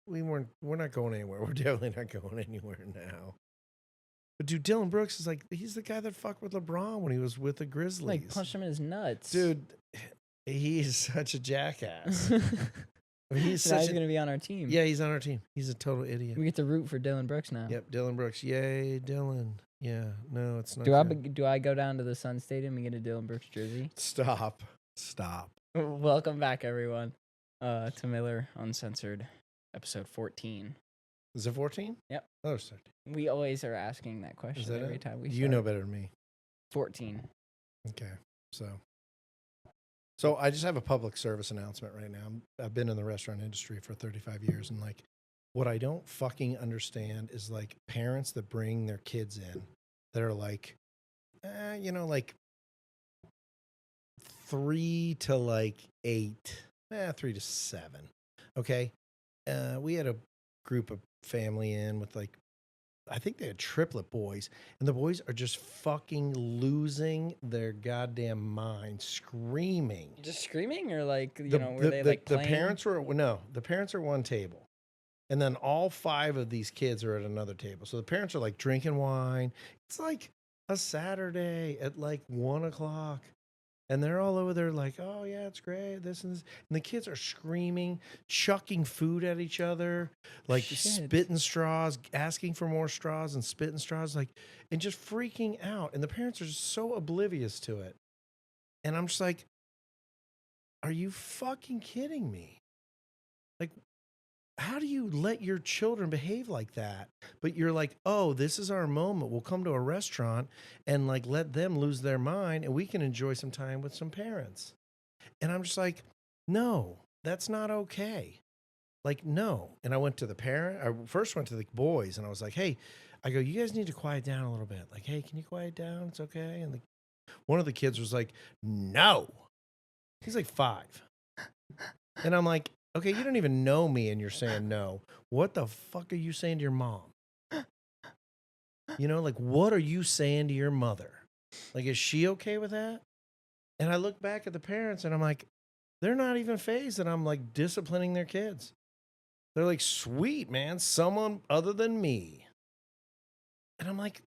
we're not going anywhere. We're definitely not going anywhere now. But dude, Dylan Brooks is like, he's the guy that fucked with LeBron when he was with the Grizzlies. Like punched him in his nuts. Dude, he is such a jackass. I mean, he's going to be on our team. Yeah, he's on our team. He's a total idiot. We get to root for Dylan Brooks now. Yep, Dylan Brooks. Yay, Dylan. Yeah, no, it's not. Do I go down to the Sun Stadium and get a Dylan Brooks jersey? Stop. Welcome back, everyone, to Miller Uncensored, episode 14. Is it 14? Yep. Oh, it's 13. We always are asking that question every time we start. You know better than me. 14. Okay, so I just have a public service announcement right now. I've been in the restaurant industry for 35 years, and like, what I don't fucking understand is like parents that bring their kids in that are like, like 3 to like 8, 3 to 7. Okay, we had a group of family in with like, I think they had triplet boys, and the boys are just fucking losing their goddamn mind, screaming. Just screaming, or like, were they like playing? The parents are one table, and then all 5 of these kids are at another table. So the parents are like drinking wine. It's like a Saturday at like 1:00. And they're all over there like, oh, yeah, it's great, this and this. And the kids are screaming, chucking food at each other, like spitting straws, asking for more straws and spitting straws, like, and just freaking out. And the parents are just so oblivious to it. And I'm just like, are you fucking kidding me? Like, how do you let your children behave like that? But you're like, oh, this is our moment. We'll come to a restaurant and like let them lose their mind and we can enjoy some time with some parents. And I'm just like, no, that's not okay. Like, no. And I went to the parent. I first went to the boys and I was like, hey, I go, you guys need to quiet down a little bit. Like, hey, can you quiet down? It's okay. And one of the kids was like, no. He's like 5. And I'm like, okay, you don't even know me and you're saying no. What the fuck are you saying to your mom? Like, what are you saying to your mother? Like, is she okay with that? And I look back at the parents and I'm like, they're not even fazed that I'm like disciplining their kids. They're like, sweet, man, someone other than me. And I'm like,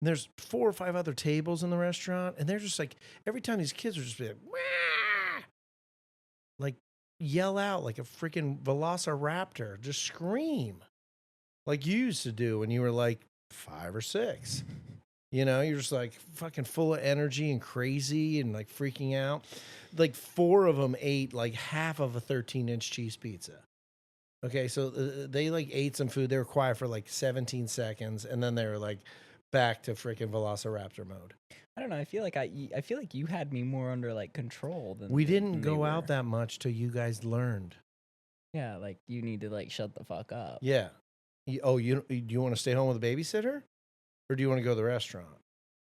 there's 4 or 5 other tables in the restaurant. And they're just like, every time these kids are just like, wah! Like, yell out like a freaking velociraptor, just scream like you used to do when you were like 5 or 6. You're just like fucking full of energy and crazy and like freaking out. Like 4 of them ate like half of a 13-inch cheese pizza. Okay, so they like ate some food. They were quiet for like 17 seconds, and then they were like back to freaking velociraptor mode. I don't know. I feel like you had me more under like control than we didn't go out that much till you guys learned. Yeah, like you need to like shut the fuck up. Yeah. Do you want to stay home with a babysitter, or do you want to go to the restaurant?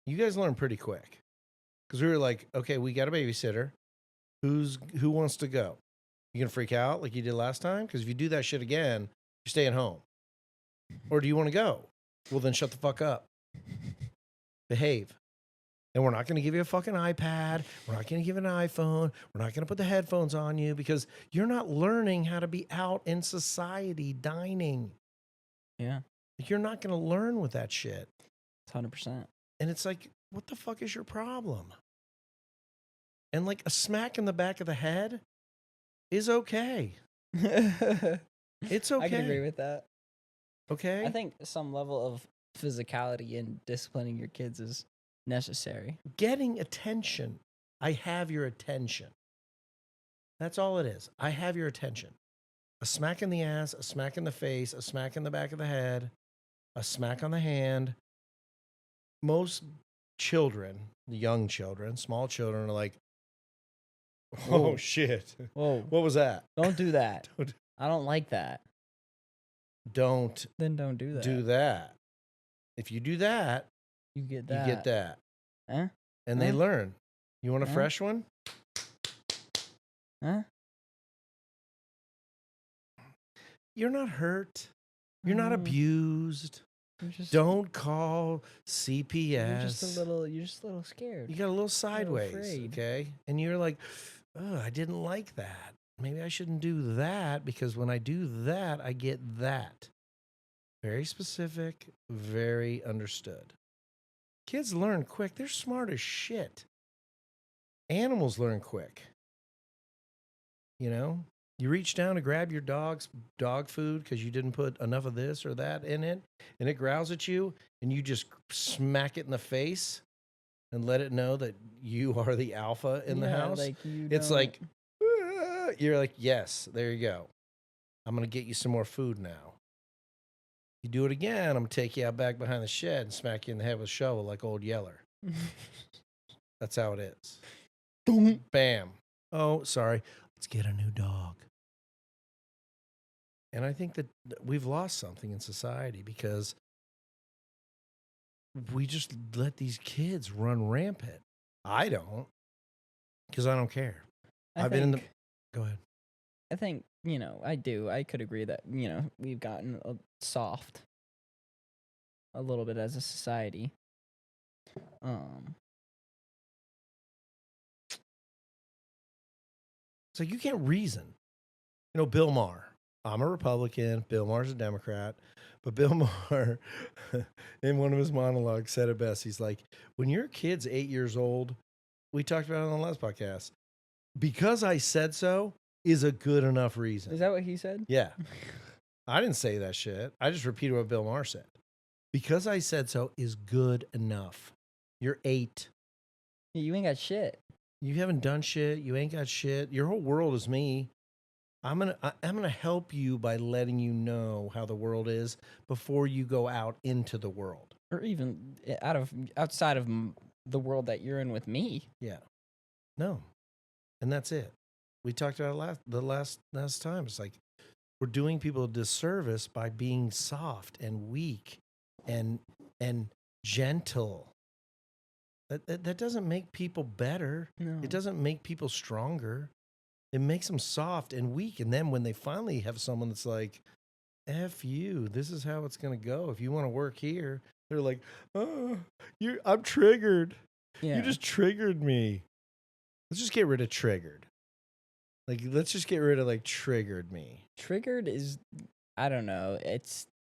You guys learned pretty quick, because we were like, okay, we got a babysitter. Who wants to go? You gonna freak out like you did last time? Because if you do that shit again, you're staying home. Or do you want to go? Well, then shut the fuck up. Behave. And we're not going to give you a fucking iPad. We're not going to give you an iPhone. We're not going to put the headphones on you because you're not learning how to be out in society dining. Yeah. You're not going to learn with that shit. 100%. And it's like, what the fuck is your problem? And like a smack in the back of the head is okay. It's okay. I can agree with that. Okay. I think some level of physicality in disciplining your kids is necessary. Getting attention. I have your attention. That's all it is. I have your attention. A smack in the ass, a smack in the face, a smack in the back of the head, a smack on the hand. Most children, young children, small children are like, oh, shit. Whoa. What was that? Don't do that. I don't like that. Then don't do that. Do that. If you do that, you get that. You get that. Huh? And they learn. You want a fresh one? Huh? You're not hurt. You're not abused. Don't call CPS. You're just a little scared. You got a little sideways, okay? And you're like, oh, I didn't like that. maybe I shouldn't do that because when I do that, I get that. Very specific, very understood. Kids learn quick. They're smart as shit. Animals learn quick. You know, you reach down to grab your dog's dog food because you didn't put enough of this or that in it, and it growls at you, and you just smack it in the face and let it know that you are the alpha in the house. Like you It's don't- like, you're like, yes, there you go. I'm going to get you some more food now. You do it again, I'm going to take you out back behind the shed and smack you in the head with a shovel like old Yeller. That's how it is. Boom, bam. Oh, sorry. Let's get a new dog. And I think that we've lost something in society because we just let these kids run rampant. I don't, because I don't care. I've been in the. Go ahead. I think, I do. I could agree that, we've gotten soft a little bit as a society. It's like you can't reason. Bill Maher. I'm a Republican. Bill Maher's a Democrat. But Bill Maher, in one of his monologues, said it best. He's like, when your kid's 8 years old, we talked about it on the last podcast, because I said so is a good enough reason. Is that what he said? Yeah. I didn't say that shit. I just repeated what Bill Maher said. Because I said so is good enough. You're 8. You ain't got shit. You haven't done shit. You ain't got shit. Your whole world is me. I'm gonna help you by letting you know how the world is before you go out into the world, or even outside of the world that you're in with me. Yeah, no, and that's it. We talked about it the last time. It's like we're doing people a disservice by being soft and weak and gentle. That doesn't make people better. No. It doesn't make people stronger. It makes them soft and weak. And then when they finally have someone that's like, F you, this is how it's going to go. If you want to work here, they're like, oh, I'm triggered. Yeah. You just triggered me. Let's just get rid of triggered. Let's just get rid of triggered me. Triggered is, I don't know.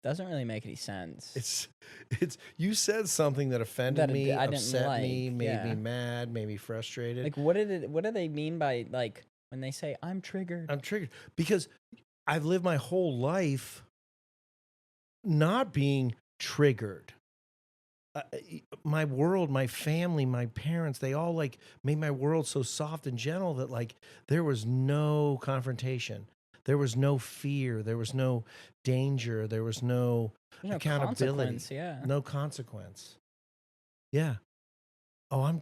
Doesn't really make any sense. It's you said something that offended me, upset me, made me mad, made me frustrated. What do they mean by when they say I'm triggered? I'm triggered because I've lived my whole life not being triggered. My world, my family, my parents, they all made my world so soft and gentle that there was no confrontation. There was no fear. There was no danger. There was no accountability. No consequence. Yeah. Oh, I'm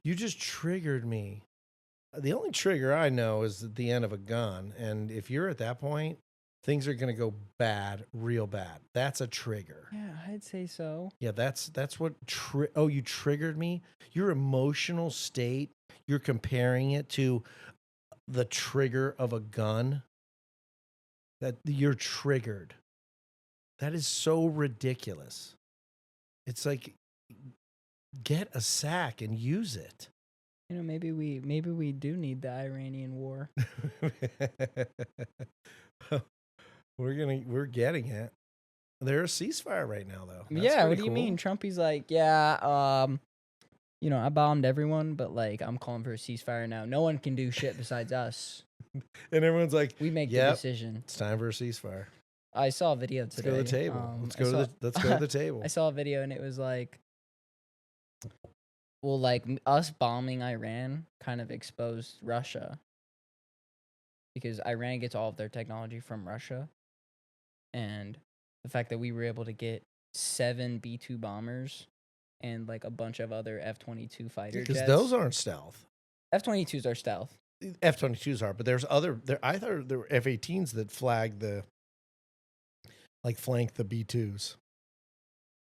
you just triggered me. The only trigger I know is at the end of a gun. And if you're at that point, things are going to go bad, real bad. That's a trigger. Yeah, I'd say so. Yeah, that's what you triggered me. Your emotional state, you're comparing it to the trigger of a gun. That you're triggered. That is so ridiculous. It's like, get a sack and use it. Maybe we do need the Iranian war. We're getting it. There's a ceasefire right now, though. That's what do you mean? Trumpy's like, I bombed everyone, but I'm calling for a ceasefire now. No one can do shit besides us. And everyone's like, we make the decision. It's time for a ceasefire. I saw a video today. Let's go to the table. Let's go to the table. I saw a video and it was us bombing Iran kind of exposed Russia because Iran gets all of their technology from Russia, and the fact that we were able to get 7 B-2 bombers and a bunch of other F-22 fighter jets. Because those aren't stealth. F-22s are stealth. F-22s are, but there's other. I thought there were F-18s that flag flank the B-2s.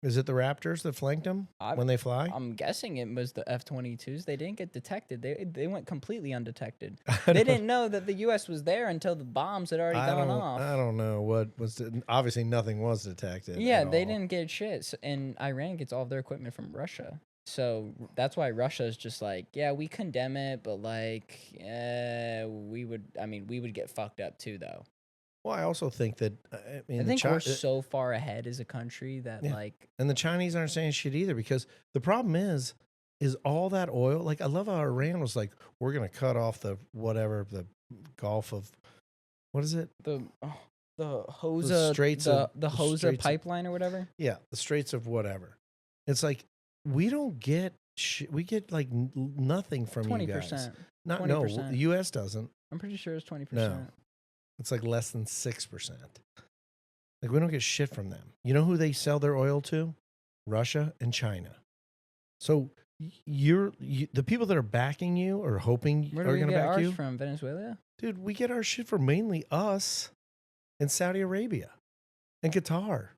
Is it the Raptors that flanked them when they fly? I'm guessing it was the F-22s. They didn't get detected. They went completely undetected. They didn't know that the U.S. was there until the bombs had already gone off. I don't know what was. Obviously, nothing was detected. Yeah, they didn't get shit. And Iran gets all of their equipment from Russia. So that's why Russia is just like, yeah, we condemn it, but like, we would get fucked up too, though. Well, I also think that I I mean think we're so far ahead as a country that yeah, like, and the Chinese aren't saying shit either because the problem is all that oil. Like I love how Iran was like, we're gonna cut off the whatever the Gulf of what is it? the the The Hosa Straits of the the Hosa Straits of, pipeline or whatever. yeah, the Straits of whatever. It's like we don't get we get like nothing from you guys. 20%. Not 20%. no, the U.S. doesn't. I'm pretty sure it's 20%. No, it's like less than 6%. Like we don't get shit from them. You know who they sell their oil to? Russia and China. So the people that are backing you or hoping Where do are we going to get back ours you, from? Venezuela? dude. We get our shit from mainly us and Saudi Arabia and Qatar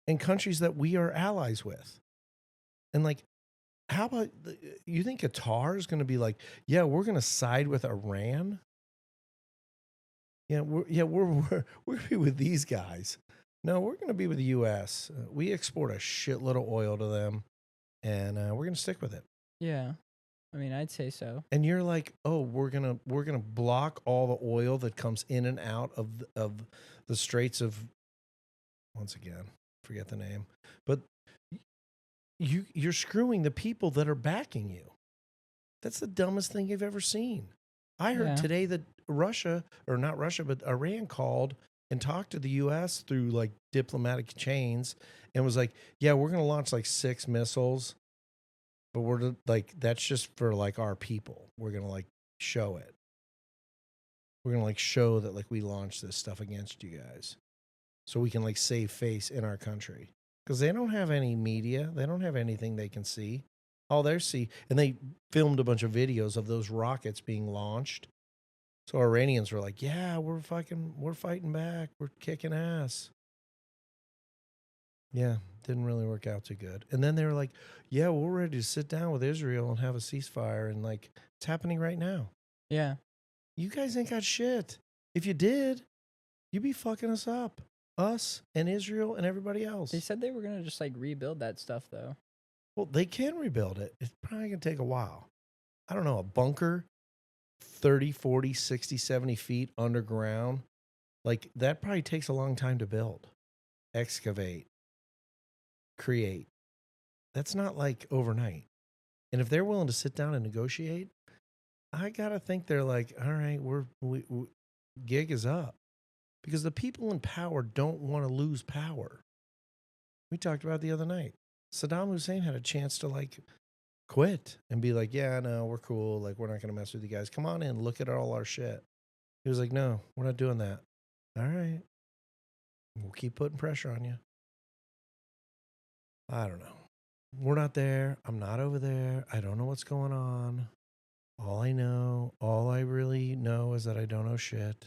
and countries that we are allies with. And like, how about you think Qatar is going to be like, yeah, we're going to side with Iran? Yeah, we're going to be with these guys. No, we're going to be with the U.S. We export a shitload of oil to them, and we're going to stick with it. Yeah, I mean, I'd say so. And you're like, oh, we're gonna block all the oil that comes in and out of the Straits of, once again, forget the name, but you're screwing the people that are backing you. That's the dumbest thing you've ever seen. I heard today that Russia, or not Russia, but Iran called and talked to the U.S. through like diplomatic chains and was like, yeah, we're going to launch like 6 missiles, but we're like, that's just for like our people. We're going to like show it. We're going to like show that like we launched this stuff against you guys so we can like save face in our country. Because they don't have any media. They don't have anything they can see. All they see, and they filmed a bunch of videos of those rockets being launched. So Iranians were like, yeah, we're fighting back. We're kicking ass. Yeah, didn't really work out too good. And then they were like, yeah, we're ready to sit down with Israel and have a ceasefire. And like, it's happening right now. Yeah. You guys ain't got shit. If you did, you'd be fucking us up. Us and Israel and everybody else. They said they were going to just like rebuild that stuff though. Well, they can rebuild it. It's probably going to take a while. I don't know, a bunker 30, 40, 60, 70 feet underground. Like that probably takes a long time to build, excavate, create. That's not like overnight. And if they're willing to sit down and negotiate, I got to think they're like, all right, we gig is up. Because the people in power don't want to lose power. We talked about it the other night. Saddam Hussein had a chance to like quit and be like, yeah, no, we're cool. Like, we're not going to mess with you guys. Come on in, look at all our shit. He was like, no, we're not doing that. All right. We'll keep putting pressure on you. I don't know. We're not there. I'm not over there. I don't know what's going on. All I really know is that I don't know shit.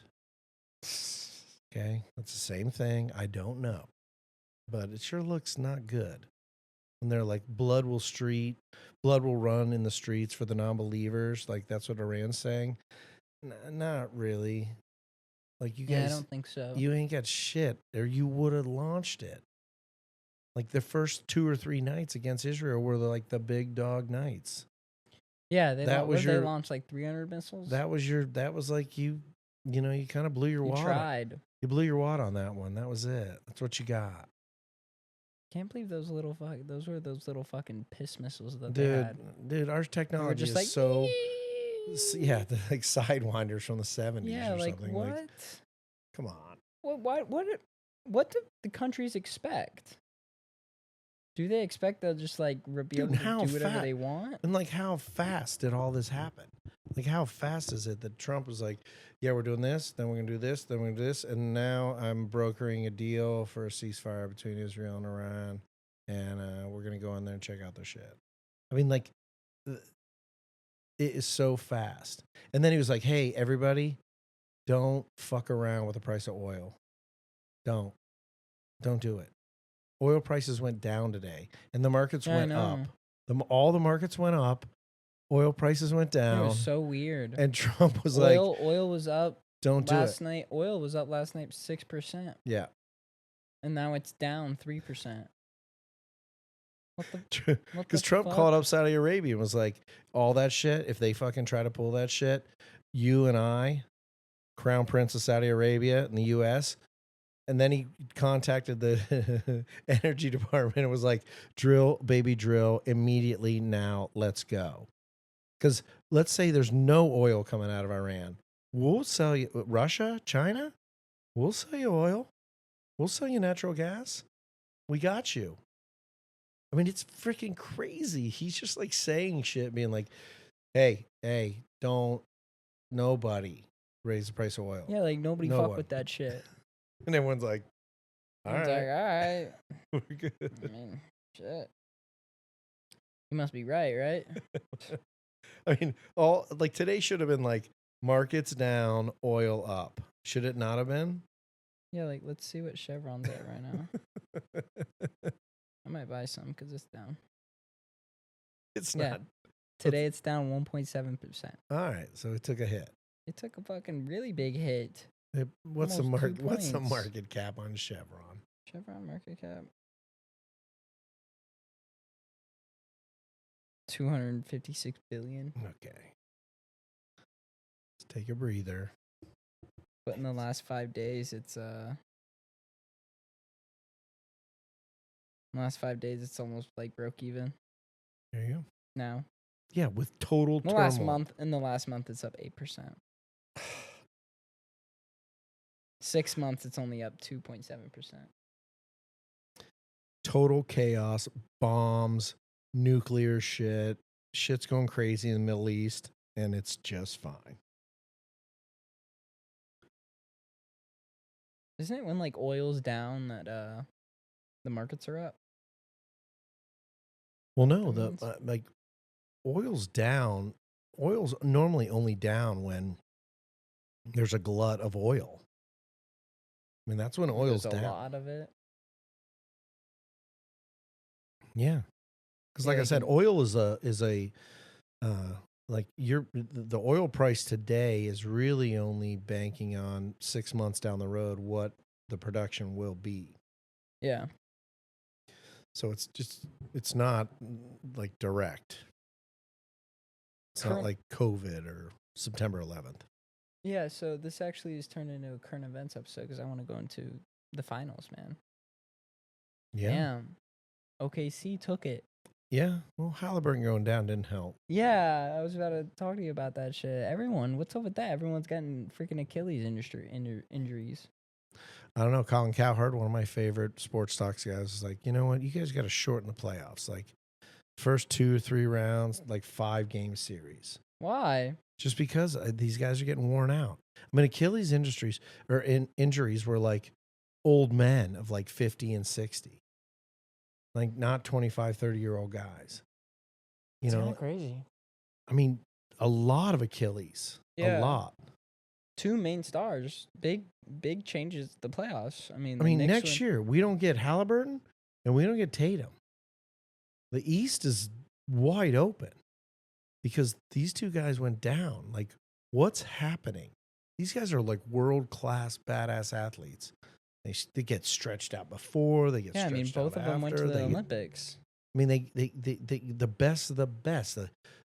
Okay. That's the same thing. I don't know. But it sure looks not good. And they're like, blood will run in the streets for the non-believers. Like, that's what Iran's saying. Not really. Like, you guys, I don't think so. You ain't got shit, or you would have launched it. Like, the first 2 or 3 nights against Israel were like the big dog nights. Yeah, they launched like 300 missiles. That was like you kind of blew your wad. Tried. You blew your wad on that one. That was it. That's what you got. Can't believe those were those little fucking piss missiles that they had. Dude, our technology is like, so yeah, like sidewinders from the 70s or like, something. What? Like, come on. What do the countries expect? Do they expect they'll just like be able to do whatever they want? And like, how fast did all this happen? Like, how fast is it that Trump was like, yeah, we're doing this, then we're going to do this, then we're going to do this, and now I'm brokering a deal for a ceasefire between Israel and Iran, and we're going to go in there and check out their shit. I mean, like, it is so fast. And then he was like, hey, everybody, don't fuck around with the price of oil. Don't do it. Oil prices went down today, and the markets went up. All the markets went up. Oil prices went down. It was so weird. And Trump was oil was up. Don't do it. Last night, oil was up last night 6%. Yeah. And now it's down 3%. What the what the Because Trump called fuck? up Saudi Arabia and was like, all that shit, if they fucking try to pull that shit, you and I, Crown Prince of Saudi Arabia in the U.S., and then he contacted the energy department and was like, drill, baby, drill immediately now. Let's go. Because let's say there's no oil coming out of Iran. We'll sell you, Russia, China, we'll sell you oil. We'll sell you natural gas. We got you. I mean, it's freaking crazy. He's just like saying shit, being like, hey, don't, nobody raise the price of oil. Yeah, like nobody No fuck one. with that shit. And everyone's like, all It's right. like, all right. We're good. I mean, shit. You must be right? I mean, all like today should have been like markets down, oil up. Should it not have been? Yeah, like let's see what Chevron's at right now. I might buy some because it's down. It's Yeah. not. Today it's down 1.7%. All right, so it took a hit. It took a fucking really big hit. What's Almost 2 the What's the points. market cap on Chevron? Chevron market cap. 256 billion. Okay. Let's take a breather. But in the last 5 days, it's almost like broke even There you go. now. Yeah, with total In the last month, it's up 8%. 6 months, it's only up 2.7%. Total chaos, bombs, nuclear shit. Shit's going crazy in the Middle East, and it's just fine. Isn't it when like oil's down that the markets are up? Well, no, That means? like oil's down. Oil's normally only down when there's a glut of oil. I mean, that's when oil's There's a down. lot of it. Yeah, because Yeah, like I like said, oil is a like the oil price today is really only banking on 6 months down the road what the production will be. Yeah. So it's not like direct. It's not like COVID or September 11th. Yeah, so this actually is turned into a current events episode because I want to go into the finals, man. Yeah. Damn. OKC took it. Yeah. Well, Halliburton going down didn't help. Yeah, I was about to talk to you about that shit. Everyone, what's up with that? Everyone's getting freaking Achilles injuries. I don't know. Colin Cowherd, one of my favorite sports talks guys, is like, you know what? You guys got to shorten the playoffs. Like, first 2 or 3 rounds, like 5-game series. Why? Just because these guys are getting worn out. I mean, Achilles injuries were like old men of like 50 and 60. Like not 25, 30-year-old guys. You know, crazy. I mean, a lot of Achilles. Yeah. A lot. 2 main stars. Big changes the playoffs. I mean, Next year, we don't get Halliburton and we don't get Tatum. The East is wide open because these 2 guys went down. Like, what's happening? These guys are like world-class, badass athletes. They get stretched out before. They get stretched out both of them went to after. the Olympics. I mean, they the best of the best. The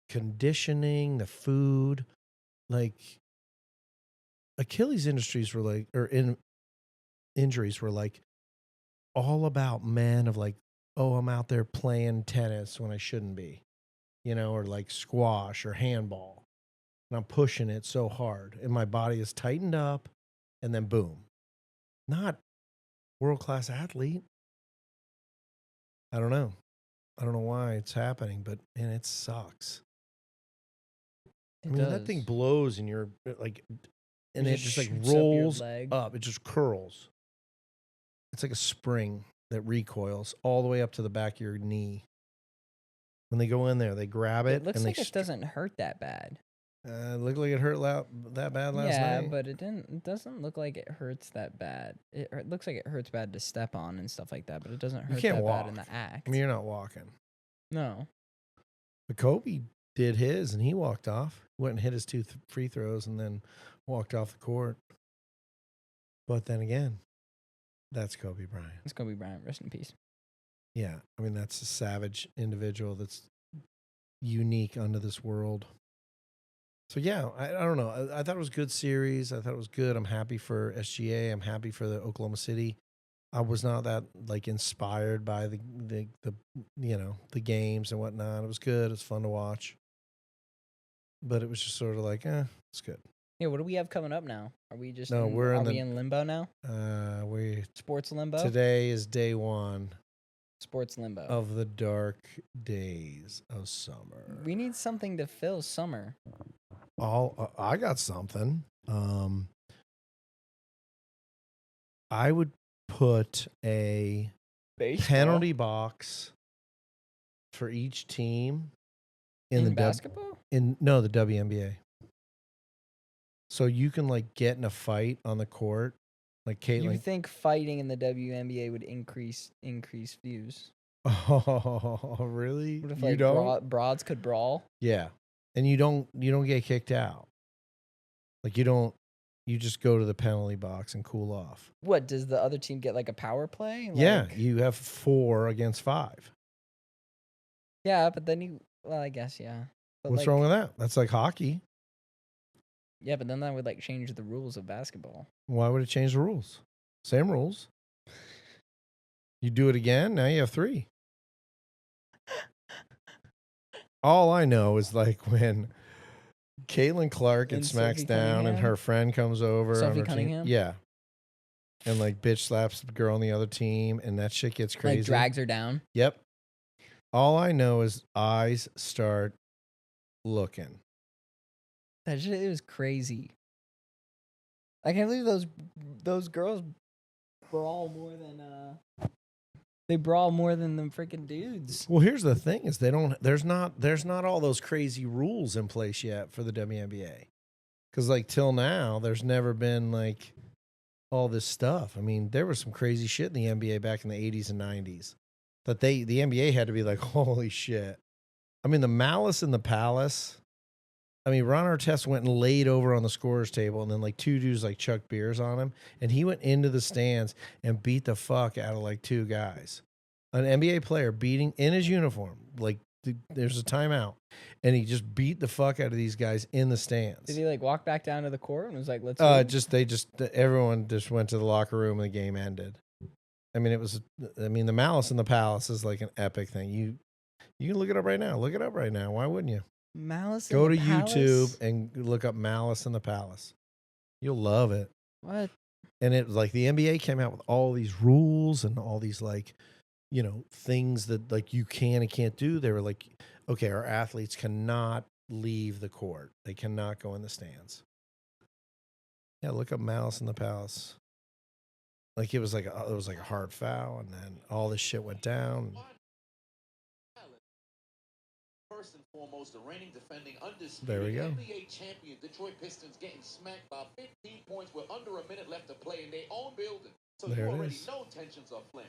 conditioning, the food, like Achilles injuries were like all about men of like, oh, I'm out there playing tennis when I shouldn't be, you know, or like squash or handball, and I'm pushing it so hard, and my body is tightened up, and then boom, not world-class athlete. I don't know why it's happening, but man, it sucks. That thing blows and you're like, and it just like rolls up. It just curls. It's like a spring that recoils all the way up to the back of your knee. When they go in there, they grab it. It looks like it doesn't hurt that bad. It looked like it hurt that bad last night. Yeah, but it doesn't look like it hurts that bad. It looks like it hurts bad to step on and stuff like that, but it doesn't hurt that bad in the act. I mean, you're not walking. No. But Kobe did his, and he walked off. Went and hit his 2 free throws, and then walked off the court. But then again, that's Kobe Bryant. It's Kobe Bryant. Rest in peace. Yeah, I mean that's a savage individual that's unique unto this world. So yeah, I don't know. I thought it was a good series. I thought it was good. I'm happy for SGA. I'm happy for the Oklahoma City. I was not that like inspired by the the games and whatnot. It was good. It was fun to watch, but it was just sort of like, it's good. Yeah, what do we have coming up now? Are we just No, we're are we in limbo now? We Sports limbo? Today is day one Sports limbo. of the dark days of summer. We need something to fill summer. I got something. I would put a Baseball? penalty box for each team in the basketball? The WNBA. So you can like get in a fight on the court, like Caitlin. You think fighting in the WNBA would increase views? Oh, really? What if You like don't? broads could brawl? Yeah, and you don't get kicked out. Like you don't. You just go to the penalty box and cool off. What, does the other team get like a power play? Yeah, you have 4 against 5. Yeah, but then I guess, yeah. But What's wrong with that? That's like hockey. Yeah, but then that would like change the rules of basketball. Why would it change the rules? Same rules. You do it again, now you have 3. All I know is like when Caitlin Clark gets smacks down and her friend comes over. Sophie on her Cunningham? Team. Yeah. And like bitch slaps the girl on the other team and that shit gets crazy. Like drags her down? Yep. All I know is eyes start looking. That shit was crazy. I can't believe those girls brawl more than they brawl more than them freaking dudes. Well, here's the thing: is there's not all those crazy rules in place yet for the WNBA, because like till now, there's never been like all this stuff. I mean, there was some crazy shit in the NBA back in the 80s and 90s that the NBA had to be like, holy shit. I mean, the Malice in the Palace. I mean, Ron Artest went and laid over on the scorer's table, and then like 2 dudes like chucked beers on him, and he went into the stands and beat the fuck out of like 2 guys. An NBA player beating in his uniform, like there's a timeout, and he just beat the fuck out of these guys in the stands. Did he like walk back down to the court and was like, "Let's"? Everyone just went to the locker room and the game ended. I mean, the Malice in the Palace is like an epic thing. You can look it up right now. Look it up right now. Why wouldn't you? Malice. Go to YouTube and look up Malice in the Palace. You'll love it. What? And it was like the NBA came out with all these rules and all these like, things that like you can and can't do. They were like, okay, our athletes cannot leave the court. They cannot go in the stands. Yeah, look up Malice in the Palace. Like it was like a hard foul, and then all this shit went down. First and foremost, the reigning defending undisputed There we go. NBA champion Detroit Pistons getting smacked by 15 points with under a minute left to play in their own building. So there you already is. know tensions are flaring.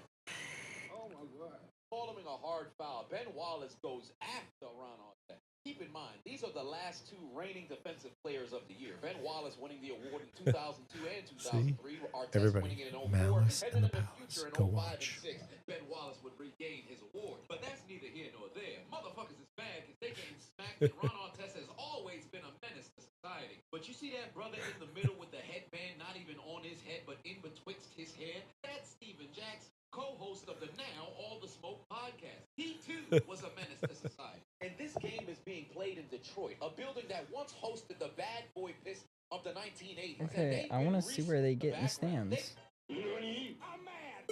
Oh my God. Following a hard foul, Ben Wallace goes after Ron Artest. Keep in mind, these are the last 2 reigning defensive players of the year. Ben Wallace winning the award in 2002 and 2003. Artest everybody, winning it in 04. Malice and in then the in the Palace. future in Go 05 watch. and 6, Ben Wallace would regain his award. But that's neither here nor there. Motherfuckers is bad because they getting smacked, and Ron Artest has always been a menace to society. But you see that brother in the middle with the headband not even on his head but in betwixt his hair? That's Steven Jackson, co-host of the Now All the Smoke podcast. He too was a menace to society. And this game is being played in Detroit, a building that once hosted the bad boy Pistons of the 1980s. Okay, I want to see where they get in the stands. I'm mad.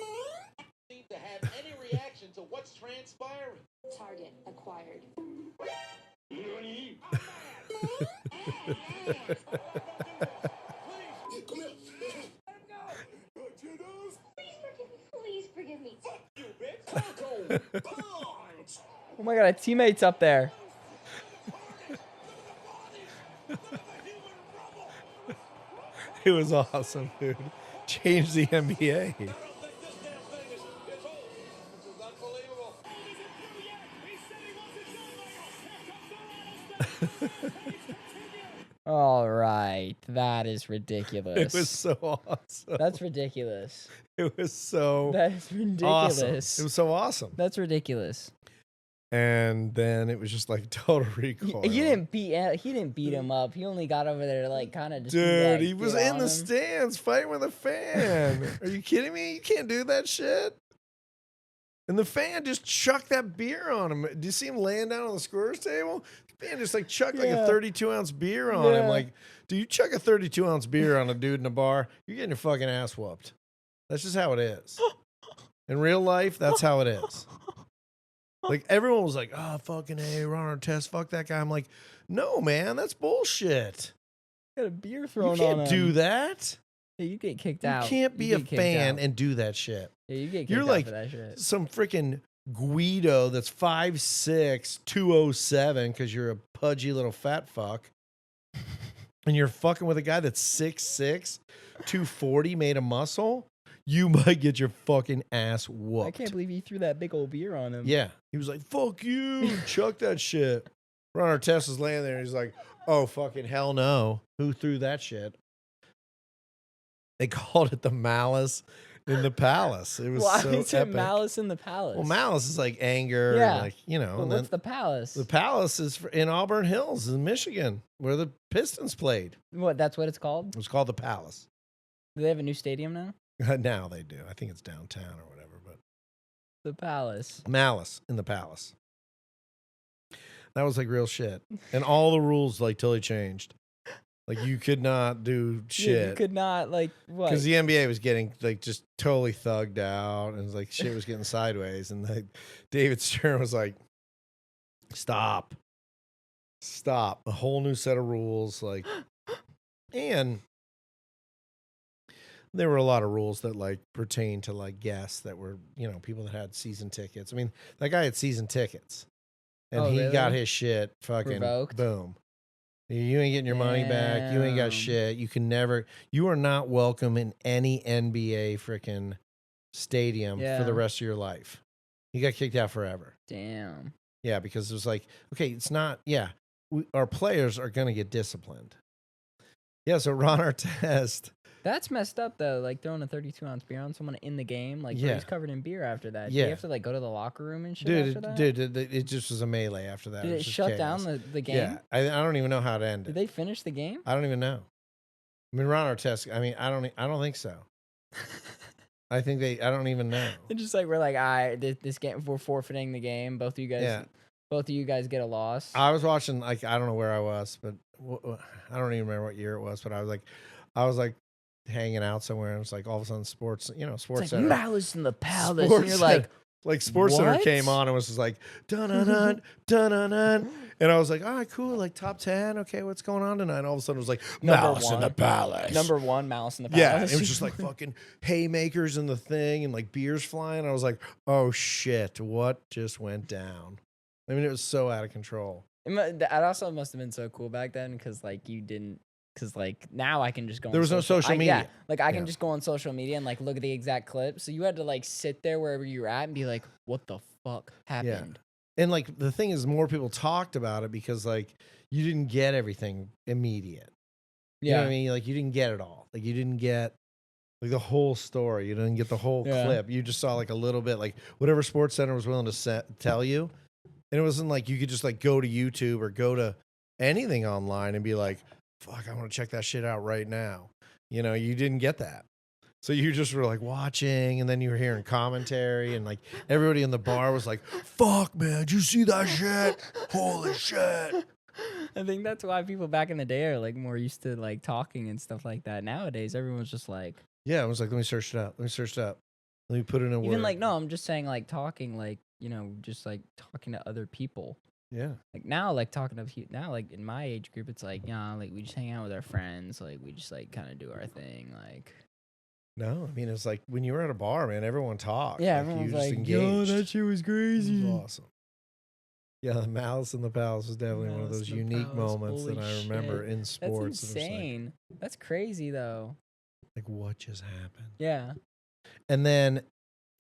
Seem to have any reaction to what's transpiring. Target acquired. Please, come here. Please forgive me. Fuck you, bitch. Punch. Oh my God, a teammate's up there. It was awesome, dude. Changed the NBA. All right, That is It ridiculous. was so awesome. That's ridiculous. It was so That's awesome. ridiculous. It was so awesome. That's ridiculous. And then it was just like total recoil. He didn't beat him up. He only got over there to like kind of just Dude, like, he was get in on the him. stands fighting with a fan. Are you kidding me? You can't do that shit. And the fan just chucked that beer on him. Do you see him laying down on the scorer's table? The fan just like chucked like a Yeah. 32-ounce beer on him. Yeah. Like, do you chuck a 32-ounce beer on a dude in a bar? You're getting your fucking ass whooped. That's just how it is. In real life, that's how it is. Like, everyone was like, oh, fucking A, Ron Artest, fuck that guy. I'm like, no, man, that's bullshit. Got a beer You thrown on can't him. do that. Yeah, you get kicked You out. can't be You a get kicked fan out. and do that shit. Yeah, you get kicked You're out like for that shit. some freaking Guido that's 5'6", 207 because you're a pudgy little fat fuck. And you're fucking with a guy that's 6'6", 240 made of muscle. You might get your fucking ass whooped. I can't believe you threw that big old beer on him. Yeah. He was like, fuck you. Chuck that shit. Ron Artest was laying there and he's like, oh, fucking hell no. Who threw that shit? They called it the Malice in the Palace. It was Why so is it epic. Malice in the Palace? Well, Malice is like anger. Yeah. And like, you know. Well, and what's then the Palace? the Palace is in Auburn Hills in Michigan where the Pistons played. What? That's what it's called? It was called the Palace. Do they have a new stadium now? Now they do. I think it's downtown or whatever. But The Palace. Malice in the Palace. That was like real shit. And all the rules like totally changed. Like you could not do Yeah, shit. you could not like what? Because the NBA was getting like just totally thugged out and like shit was getting sideways. And like David Stern was like, stop. A whole new set of rules. Like, and there were a lot of rules that like pertain to like guests that were, you know, people that had season tickets. I mean, that guy had season tickets and Oh, he really? got his shit fucking Revoked? boom. You ain't getting your money back. You ain't got Damn. shit. You are not welcome in any NBA freaking stadium for the Yeah. rest of your life. You got kicked out forever. Damn. Yeah, because it was like, okay, it's not, yeah, our players are going to get disciplined. Yeah, so Ron Artest. That's messed up though. Like throwing a 32-ounce beer on someone in the game. Like Yeah. he's covered in beer after that. Yeah. Do you have to like go to the locker room and shit after that? Dude, it just was a melee after that. Did was it just shut chaos. down the game? Yeah, I don't even know how it Did ended. they finish the game? I don't even know. I mean, Ron Artest. I mean, I don't think so. I think I don't even know. It's just like we're like, all right, this game, we're forfeiting the game. Both of you guys get a loss. I was watching, like, I don't know where I was, but I don't even remember what year it was. But I was like hanging out somewhere, and it was like all of a sudden, Sports it's like Center, Malice in the Palace, Sports and you're like, like Sports Center what? came on and was just like dun dun dun dun dun dun, and I was like, all right, cool, like top 10, okay, what's going on tonight? And all of a sudden, it was like Malice in the Palace. Number one, Malice in the Palace. Yeah, it was just like fucking haymakers in the thing and like beers flying. I was like, oh shit, what just went down? I mean, it was so out of control. That also must have been so cool back then because like you didn't. Because like now I can just go. There was no social media. Yeah, like I can Yeah. just go on social media and like look at the exact clip. So you had to like sit there wherever you were at and be like, "What the fuck happened?" And like the thing is, more people talked about it because like you didn't get everything immediate. You know what I mean? Like you didn't get it all. Like you didn't get like the whole story. You didn't get the whole Yeah. clip. You just saw like a little bit, like whatever Sports Center was willing to tell you. And it wasn't like you could just like go to YouTube or go to anything online and be like, fuck, I want to check that shit out right now. You know, you didn't get that. So you just were like watching, and then you were hearing commentary, and like everybody in the bar was like, fuck, man, did you see that shit? Holy shit. I think that's why people back in the day are like more used to like talking and stuff like that. Nowadays, everyone's just like, Yeah, I was like, let me search it up. Let me put it in a word. even like, no, I'm just saying like talking, like, you know, just like talking to other people. Yeah. Like now, like talking to now, like in my age group, it's like, yeah, like we just hang out with our friends, like we just like kind of do our thing, like. No, I mean, it's like when you were at a bar, man, everyone talked. Yeah, like, everyone's you just like, engaged. yo, that shit was It crazy. was awesome. Yeah, the Malice in the Palace was definitely one of Malice those in the unique Palace, moments that holy I remember shit. in That's sports. And it was insane. That's crazy though. like, what just happened? Yeah. And then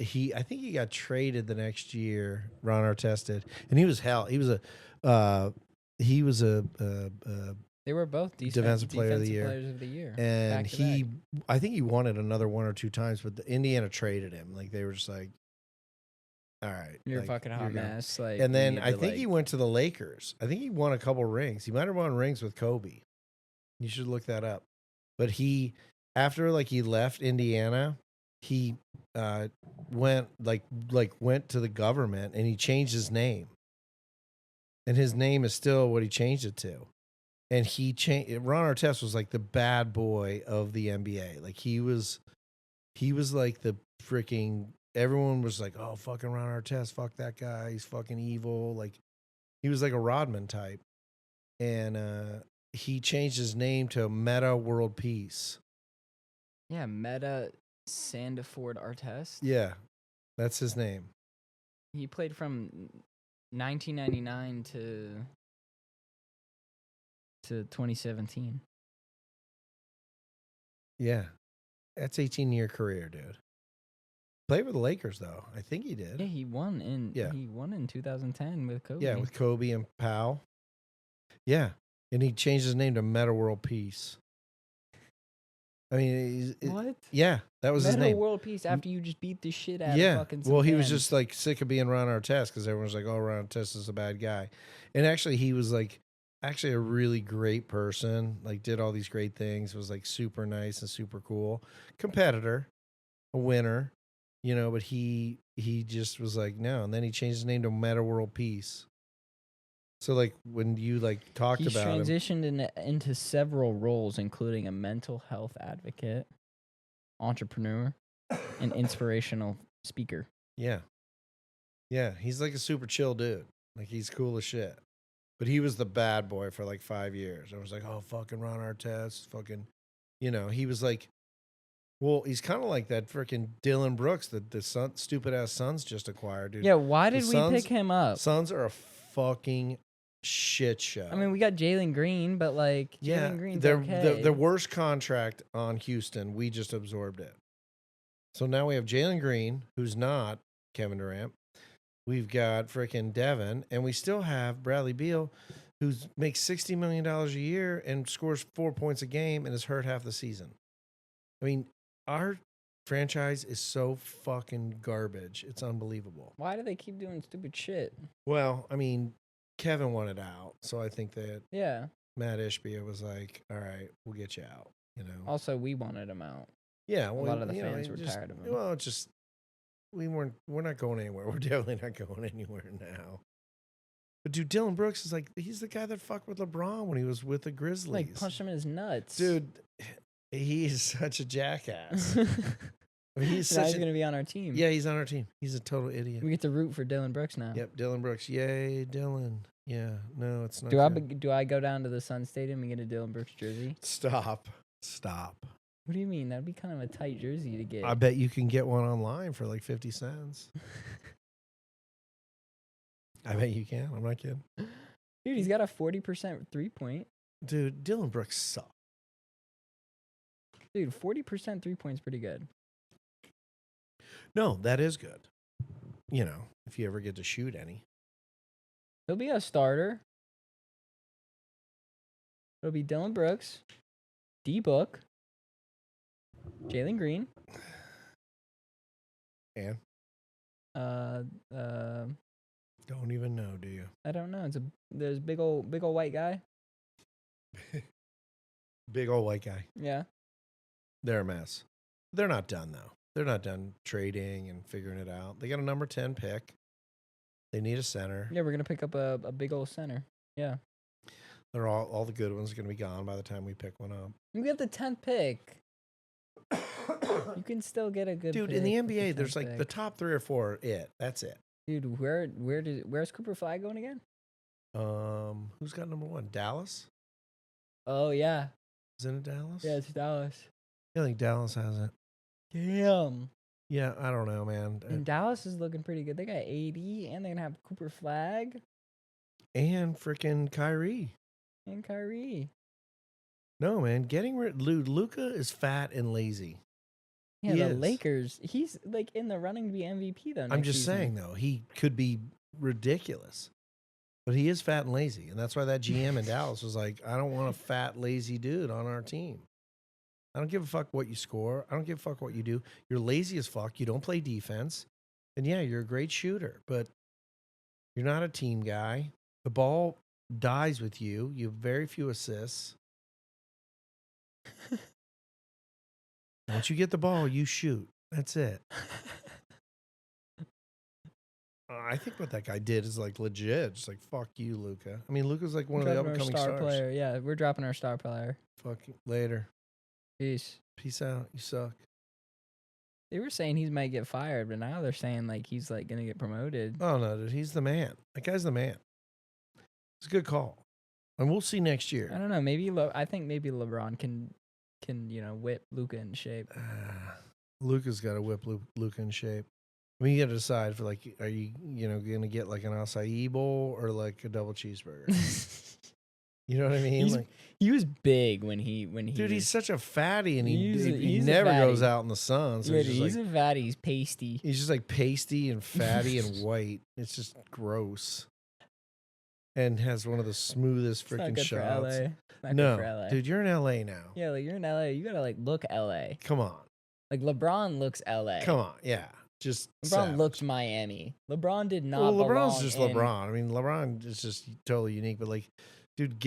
I think he got traded the next year. Ron Artest did, and he was hell. He was a They were both Defensive Player of the Year. Players of the Year. And back to back. I think he won it another 1 or 2 times, but the Indiana traded him. Like they were just like, all right, You're a like, fucking hot you're gonna- mess. Like, And we then need I to, think he like- went to the Lakers. I think he won a couple rings. He might have won rings with Kobe. You should look that up. But he, after like he left Indiana, he went went to the government and he changed his name. And his name is still what he changed it to. And he changed. Ron Artest was like the bad boy of the NBA. Like he was like the freaking. Everyone was like, "Oh, fucking Ron Artest, fuck that guy. He's fucking evil." Like he was like a Rodman type, and he changed his name to Meta World Peace. Yeah, Meta Sandiford Artest. Yeah, that's his name. He played from 1999 to 2017. Yeah, that's 18-year career, dude. Played with the Lakers though. I think he did. Yeah, he won in 2010 with Kobe. Yeah, with Kobe and Powell. Yeah, and he changed his name to Meta World Peace. I mean, what? Yeah, that was his Meta name. World Peace after you just beat the shit out of Yeah, fucking some well, he was fans. just like sick of being Ron Artest because everyone was like, "Oh, Ron Artest is a bad guy," and actually, he was like actually a really great person. Like, did all these great things. Was like super nice and super cool. Competitor, a winner. You know, but he just was like, no. And then he changed his name to Meta World Peace. So like when you like talked He's about him, transitioned into several roles, including a mental health advocate, entrepreneur, and inspirational speaker. yeah, he's like a super chill dude. Like he's cool as shit. But he was the bad boy for like 5 years. I was like, oh, fucking Ron Artest, fucking, you know, he was like, well, he's kind of like that freaking Dylan Brooks that the stupid ass Suns just acquired, dude. Yeah, why did The we Suns- pick him up? Suns are a fucking shit show. I mean, we got Jalen Green, but like, yeah, Jalen Green's they're okay. the worst contract on Houston. We just absorbed it. So now we have Jalen Green, who's not Kevin Durant. We've got freaking Devin, and we still have Bradley Beal, who makes $60 million a year and scores 4 points a game and is hurt half the season. I mean, our franchise is so fucking garbage. It's unbelievable. Why do they keep doing stupid shit? Well, I mean, Kevin wanted out, so I think that Yeah. Matt Ishbia was like, "All right, we'll get you out." You know. Also, we wanted him out. Yeah, well, lot of the you know, fans it were just- tired of him. Well, it's just we're not going anywhere. We're definitely not going anywhere now. But dude, Dylan Brooks is like he's the guy that fucked with LeBron when he was with the Grizzlies. Like, punched him in his nuts. Dude, he is such a jackass. I mean, he's now such he's a, going to be on our team. yeah, he's on our team. He's a total idiot. We get to root for Dylan Brooks now. Yep, Dylan Brooks. Yay, Dylan. Yeah, no, it's not. Do I go down to the Sun Stadium and get a Dylan Brooks jersey? Stop. What do you mean? That'd be kind of a tight jersey to get. I bet you can get one online for like 50 cents. I bet you can. I'm not kidding. Dude, he's got a 40% 3-point. Dude, Dylan Brooks sucks. Dude, 40% 3-point's pretty good. No, that is good. You know, if you ever get to shoot any. He'll be a starter. It'll be Dylan Brooks, D-Book, Jalen Green, And don't even know, do you? I don't know. There's a big old white guy. Big old white guy. Yeah. They're a mess. They're not done though. They're not done trading and figuring it out. They got a number 10 pick. They need a center. Yeah, we're gonna pick up a big old center. Yeah. They're all the good ones are gonna be gone by the time we pick one up. You get the 10th pick. You can still get a good Dude, pick in the with NBA, there's 10th like the pick. top 3 or 4 are it. That's it. Dude, where's Cooper Flag going again? Who's got number 1? Dallas? Oh yeah. Isn't it Dallas? Yeah, it's Dallas. I think Dallas has it. Damn. Yeah, I don't know, man. And Dallas is looking pretty good. They got 80 and they're gonna have Cooper Flag And freaking Kyrie. and Kyrie. No, man. Getting rid Luca is fat and lazy. Yeah, He the is. Lakers. He's like in the running to be MVP though. I'm next just season. saying though, he could be ridiculous. But he is fat and lazy. And that's why that GM in Dallas was like, I don't want a fat, lazy dude on our team. I don't give a fuck what you score. I don't give a fuck what you do. You're lazy as fuck. You don't play defense. And yeah, you're a great shooter, but you're not a team guy. The ball dies with you. You have very few assists. Once you get the ball, you shoot. That's it. I think what that guy did is like legit. Just like, fuck you, Luka. I mean, Luka's like one of the Dropping our upcoming star stars. player. Yeah, we're dropping our star player. Fucking later. Peace. Peace out. You suck. They were saying he might get fired, but now they're saying like he's like gonna get promoted. Oh no, dude, he's the man. That guy's the man. It's a good call, and we'll see next I year. don't know. Maybe I think maybe LeBron can whip Luka in shape. Luka's got to whip Luka in shape. I mean, you got to decide for like, are you going to get like an acai bowl or like a double cheeseburger? You know what I mean? He was big when he. Dude, he's such a fatty, and he he's a never goes fatty. out in the sun. So Yeah, he's a fatty. He's pasty. He's just like pasty and fatty and white. It's just gross. And has one of the smoothest It's not freaking good shots. for LA. Not good No, for LA. dude, you're in LA now. Yeah, like you're in LA. You gotta like look LA. Come on. Like LeBron looks LA. Come on. Yeah. Just LeBron savage. looks Miami. LeBron did not. Well, LeBron's belong just in- LeBron. I mean, LeBron is just totally unique. But like, dude,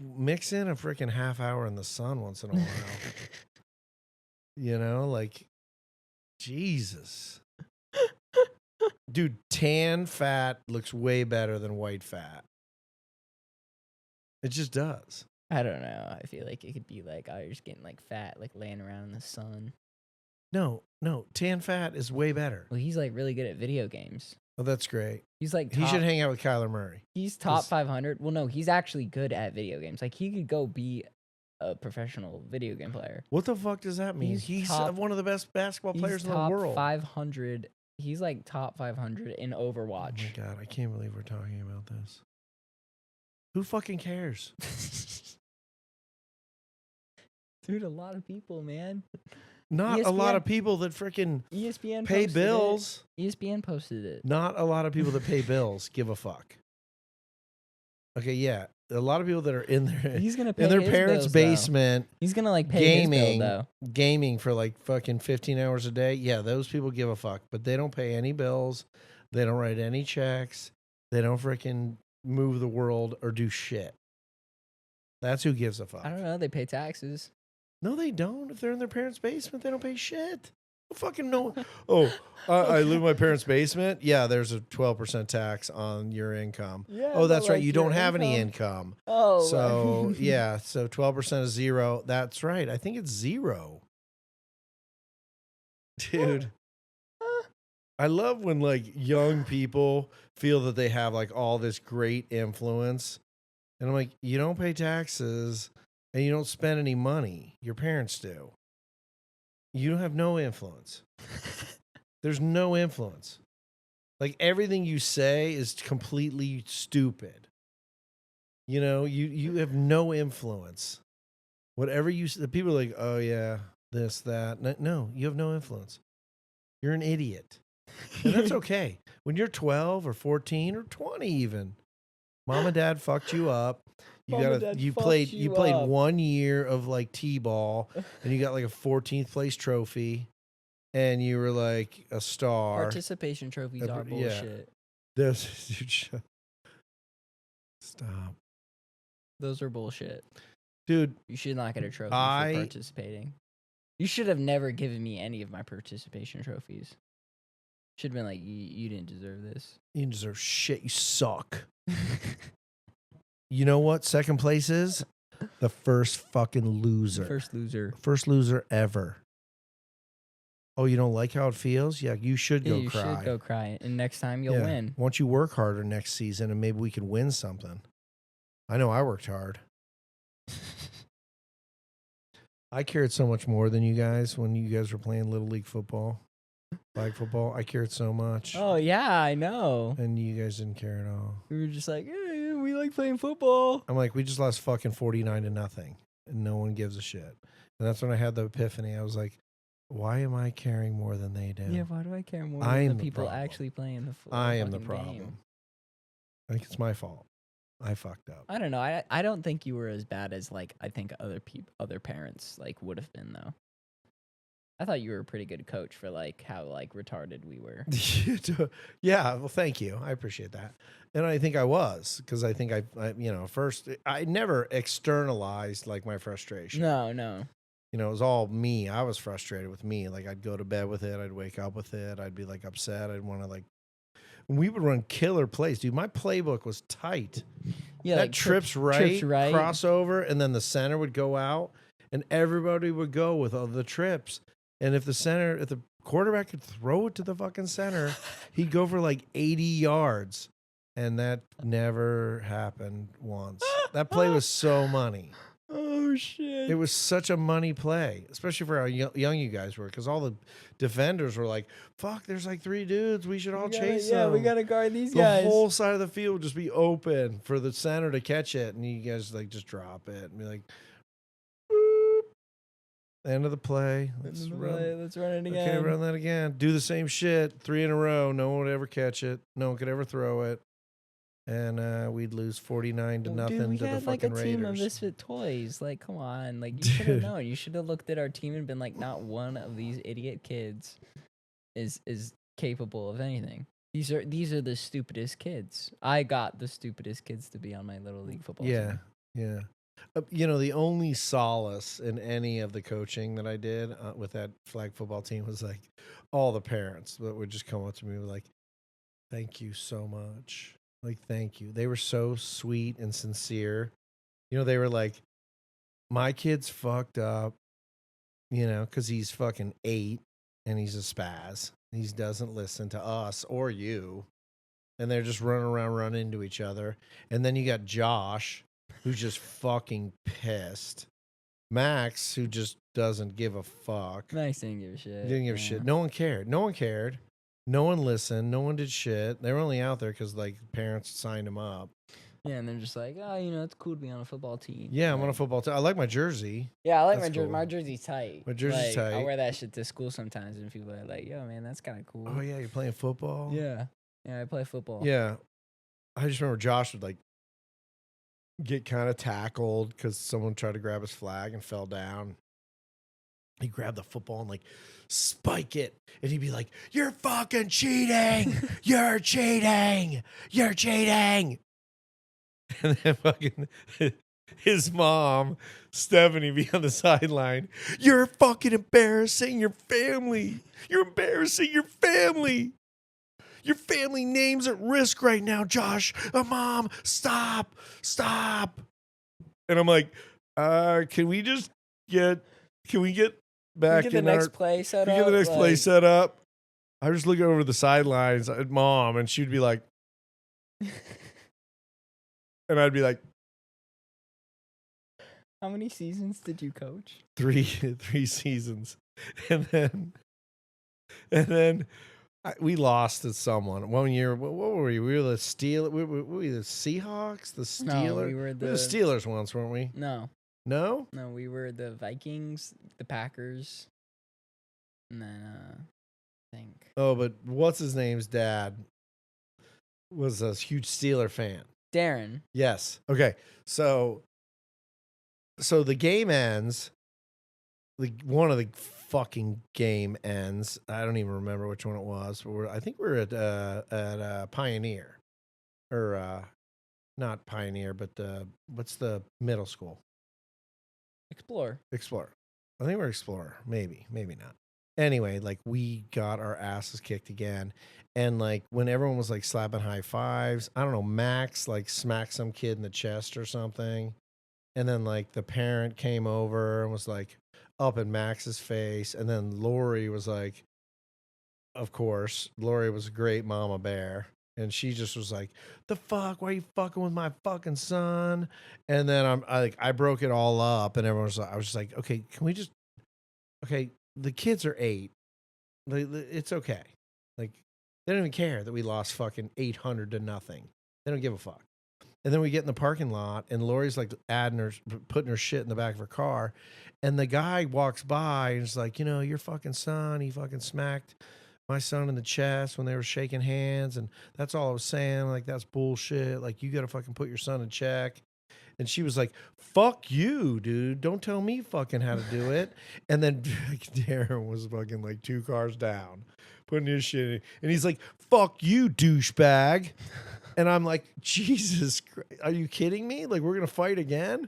mix in a freaking half hour in the sun once in a while. You know, like, Jesus. Dude, tan fat looks way better than white fat. It just does. I don't know. I feel like it could be like, oh, you're just getting like fat, like laying around in the sun. No, tan fat is way better. Well, he's like really good at video games. Oh, that's great. He's like He should hang out with Kyler Murray. He's top 'cause- 500. Well, no, he's actually good at video games. Like he could go be a professional video game player. What the fuck does that mean? He's top- one of the best basketball players in the top world. 500. He's like top 500 in Oh Overwatch. my God, I can't believe we're talking about this. Who fucking cares? Dude, a lot of people, man. Not a lot ESPN of people that freaking ESPN pay posted bills. it. ESPN posted it. Not a lot of people that pay bills give a fuck. Okay, yeah. A lot of people that are in their He's gonna pay in their his parents' bills, though. basement He's gonna like pay his gaming bill, though. gaming for like fucking 15 hours a day. Yeah, those people give a fuck, but they don't pay any bills. They don't write any checks. They don't freaking move the world or do shit. That's who gives a fuck. I don't know. They pay taxes. No, they don't. If they're in their parents' basement, they don't pay shit. I fucking know. Oh, I live in my parents' basement. Yeah, there's a 12% tax on your income. Yeah. Oh, that's right. You don't have any income. Oh. So, yeah. So 12% is zero. That's right. I think it's zero. Dude. I love when like young people feel that they have like all this great influence. And I'm like, you don't pay taxes and you don't spend any money. Your parents do. You don't have no influence. There's no influence. Like everything you say is completely stupid. You know, you have no influence. Whatever you say, people are like, oh yeah, this, that. No, you have no influence. You're an idiot. And that's okay. When you're 12 or 14 or 20 even, mom and dad fucked you up. You played 1 year of like T-ball and you got like a 14th place trophy and you were like a star. Participation trophies are Yeah. bullshit. Stop. Those are bullshit. Dude, You should not get a trophy for participating. You should have never given me any of my participation trophies. Should have been like, you didn't deserve this. you deserve shit. You suck. You know what second place is? The first fucking loser. First loser. First loser ever. Oh, you don't like how it feels? Yeah, you should Yeah, go you cry. should go cry, and next time you'll Yeah. win. Why don't you work harder next season and maybe we can win something? I know I worked hard. I cared so much more than you guys when you guys were playing Little League football, flag football. I cared so much. Oh yeah, I know. And you guys didn't care at all. We were just like, hey, we like playing football. I'm like, we just lost fucking 49-0 and no one gives a shit. And that's when I had the epiphany. I was like, why am I caring more than they do? Yeah, why do I care more I than am the the people problem. actually playing the I am the fucking problem. game? I think it's my fault. I fucked up. I don't know. I don't think you were as bad as like I think other parents like would have been though. I thought you were a pretty good coach for like how like retarded we were. Yeah, well, thank you. I appreciate that. And I think I was, because I think I, you know, first, I never externalized like my frustration. No. You know, it was all me. I was frustrated with me. Like, I'd go to bed with it. I'd wake up with it. I'd be like upset. I'd want to like, we would run killer plays. Dude, my playbook was tight. Yeah, That like trips right, crossover, and then the center would go out, and everybody would go with all the trips. And if the quarterback could throw it to the fucking center, he'd go for like 80 yards. And that never happened once. That play was so money. Oh shit! It was such a money play, especially for how young you guys were, because all the defenders were like, "Fuck, there's like 3 dudes. We should all chase them." Yeah, we gotta guard these the guys. The whole side of the field would just be open for the center to catch it, and you guys like just drop it and be like, "Boop." End of the play. Let's run it again. Okay, run that again. Do the same shit 3 in a row. No one would ever catch it. No one could ever throw it. And we'd lose 49 to nothing Dude, we to the had fucking like a team of Raiders. Misfit Toys. Like, come on. Like, you should have known. You should have looked at our team and been like, not one of these idiot kids is capable of anything. These are the stupidest kids. I got the stupidest kids to be on my little league football team. Yeah. You know, the only solace in any of the coaching that I did with that flag football team was like all the parents that would just come up to me and be like, "Thank you so much. Like, thank you." They were so sweet and sincere. You know, they were like, "My kid's fucked up, you know, because he's fucking 8 and he's a spaz. He doesn't listen to us or you." And they're just running into each other. And then you got Josh, who's just fucking pissed. Max, who just doesn't give a fuck. Max didn't give a shit. Didn't give a shit. No one cared. No one listened. No one did shit. They were only out there because like parents signed them up. Yeah, and they're just like, oh, you know, it's cool to be on a football team. Yeah, I'm on a football team. I like my jersey. Yeah, I like That's my jersey. cool. My jersey's tight. My jersey's tight. I wear that shit to school sometimes, and people are like, yo, man, that's kind of cool. Oh, yeah, you're playing football? Yeah, I play football. Yeah. I just remember Josh would like get kind of tackled because someone tried to grab his flag and fell down. He grabbed the football and like spike it. And he'd be like, "You're fucking cheating. You're cheating. You're cheating." And then fucking his mom, Stephanie, be on the sideline. "You're fucking embarrassing your family. You're embarrassing your family. Your family name's at risk right now, Josh. Mom, stop. And I'm like, can we get back Get the in next play set up. Get the next play set up. I just look over the sidelines at Mom, and she'd be like, and I'd be like, how many seasons did you coach? 3 seasons, and then we lost to someone 1 year. What were we? We were the were we the Seahawks? The Steelers? No, we were the Steelers once, weren't we? No, we were the Vikings, the Packers, and then I think. Oh, but what's his name's dad was a huge Steeler fan. Darren. Yes. Okay. So the game ends. One of the fucking game ends. I don't even remember which one it was. But I think we're at Pioneer, or not Pioneer, but what's the middle school? Explorer. I think we're Explorer. Maybe not. Anyway, like we got our asses kicked again. And like when everyone was like slapping high fives, I don't know, Max like smacked some kid in the chest or something. And then like the parent came over and was like up in Max's face. And then Lori was like, of course, Lori was a great mama bear. And she just was like, "The fuck? Why are you fucking with my fucking son?" And then I broke it all up, and I was just like, "Okay, can we just? Okay, the kids are 8. It's okay. Like they don't even care that we lost fucking 800 to nothing. They don't give a fuck." And then we get in the parking lot, and Lori's like putting her shit in the back of her car, and the guy walks by and is like, "You know, your fucking son, he fucking smacked my son in the chest when they were shaking hands. And that's all I was saying. Like, that's bullshit. Like, you got to fucking put your son in check. And she was like, fuck you, dude. Don't tell me fucking how to do it. And then Darren was fucking like 2 cars down, putting his shit in. And he's like, fuck you, douchebag. And I'm like, Jesus Christ, are you kidding me? Like, we're going to fight again?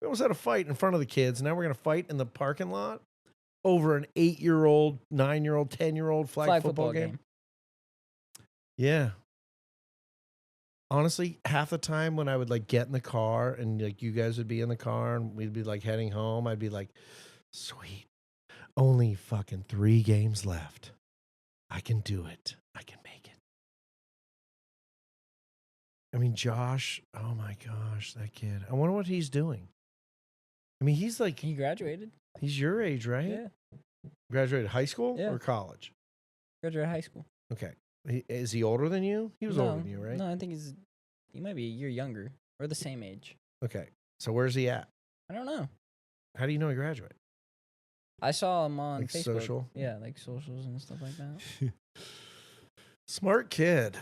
We almost had a fight in front of the kids. Now we're going to fight in the parking lot over an 8-year-old, 9-year-old, 10-year-old flag football game. Yeah. Honestly, half the time when I would like get in the car and like you guys would be in the car and we'd be like heading home, I'd be like, sweet, only fucking 3 games left. I can do it. I can make it. I mean, Josh, oh my gosh, that kid. I wonder what he's doing. I mean, he's like, He graduated. he's your age, right? Yeah. Graduated high school Yeah. or college? Graduated high school. Okay. Is he older than you? He was older than you, right? No, I think he might be a year younger or the same age. Okay. So where's he at? I don't know. How do you know he graduated? I saw him on Like Facebook. social? Yeah, like socials and stuff like that. Smart kid.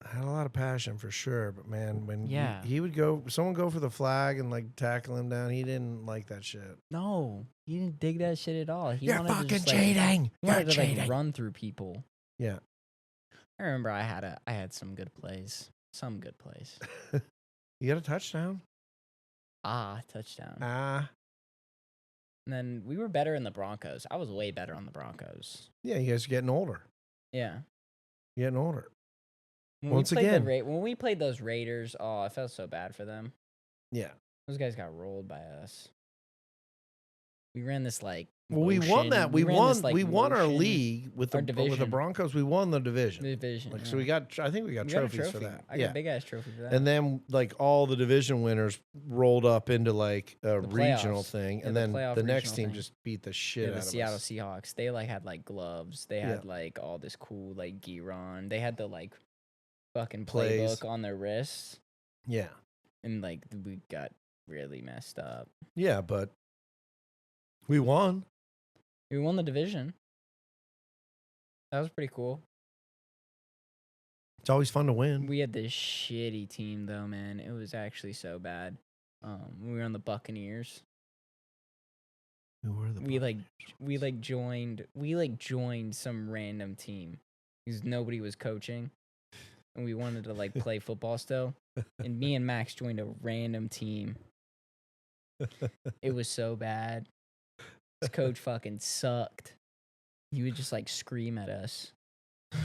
Had a lot of passion for sure, but man, when Yeah. he would go, someone go for the flag and like tackle him down, he didn't like that shit. No, he didn't dig that shit at all. He You're wanted to fucking just, like, cheating. He You're wanted to cheating. like run through people. Yeah. I remember I had some good plays. Some good plays. You got a touchdown? Touchdown. Ah. And then we were better in the Broncos. I was way better on the Broncos. Yeah, you guys are getting older. Yeah. You're getting older. When Once we played again. when we played those Raiders, oh, I felt so bad for them. Yeah. Those guys got rolled by us. We ran this like Well, we won that. We ran won. this, like, we won our motion- league with our the division. Broncos. We won the division. division. Like, yeah. so we got. I think we got We got a trophies for trophy. that. I got Yeah. a big ass trophy for that. And then like all the division winners rolled up into like a The regional playoffs. thing, Yeah, and the then playoff the next regional team thing. just beat the shit the out Seattle of us. Seahawks, they like had like gloves. They Yeah. had like all this cool like gear on. They had the like fucking Plays. playbook on their wrists, Yeah, and like we got really messed up. yeah, but we won. We won the division. That was pretty cool. It's always fun to win. We had this shitty team though, man. It was actually so bad. We were on the Buccaneers. Who were the We Buccaneers? joined some random team because nobody was coaching, and we wanted to like play football still. And me and Max joined a random team. It was so bad. This coach fucking sucked. He would just like scream at us.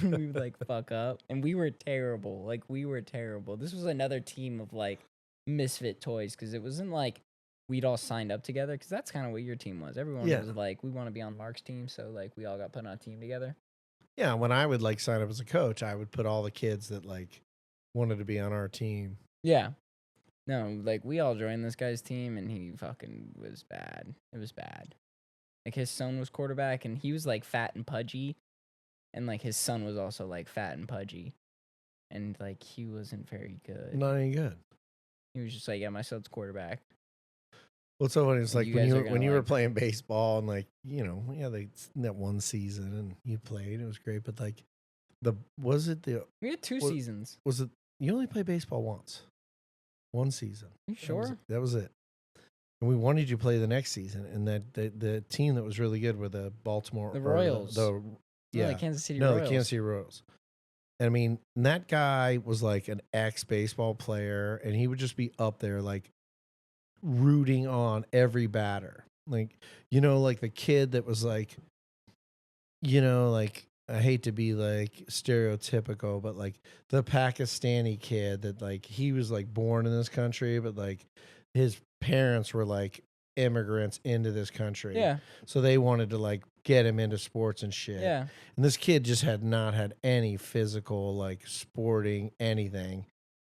We would like fuck up, and we were terrible. Like we were terrible. This was another team of like misfit toys because it wasn't like we'd all signed up together, because that's kind of what your team was. Everyone Yeah. was like, we want to be on Mark's team, so like we all got put on a team together. Yeah, when I would like sign up as a coach, I would put all the kids that like wanted to be on our team. Yeah. No, like we all joined this guy's team, and he fucking was bad. It was bad. Like his son was quarterback, and he was like fat and pudgy, and like his son was also like fat and pudgy, and like he wasn't very good. Not any good. He was just like, yeah, my son's quarterback. What's so funny? It's And like you when guys you are were, gonna, when you were like- playing baseball and like they that one season and you played, it was great. But like was it We had 2 Well, seasons. you only played baseball once, one season. You sure? That was it. And we wanted you to play the next season, and that the team that was really good were the Baltimore The or Royals. Yeah, No, the Kansas City no, Royals. the Kansas City Royals. And I mean, and that guy was like an ex-baseball player, and he would just be up there like rooting on every batter. Like, like the kid that was like, like, I hate to be like stereotypical, but like the Pakistani kid that like he was like born in this country, but like his parents were like immigrants into this country. Yeah, So they wanted to like get him into sports and shit. yeah. And this kid just had not had any physical, like sporting anything.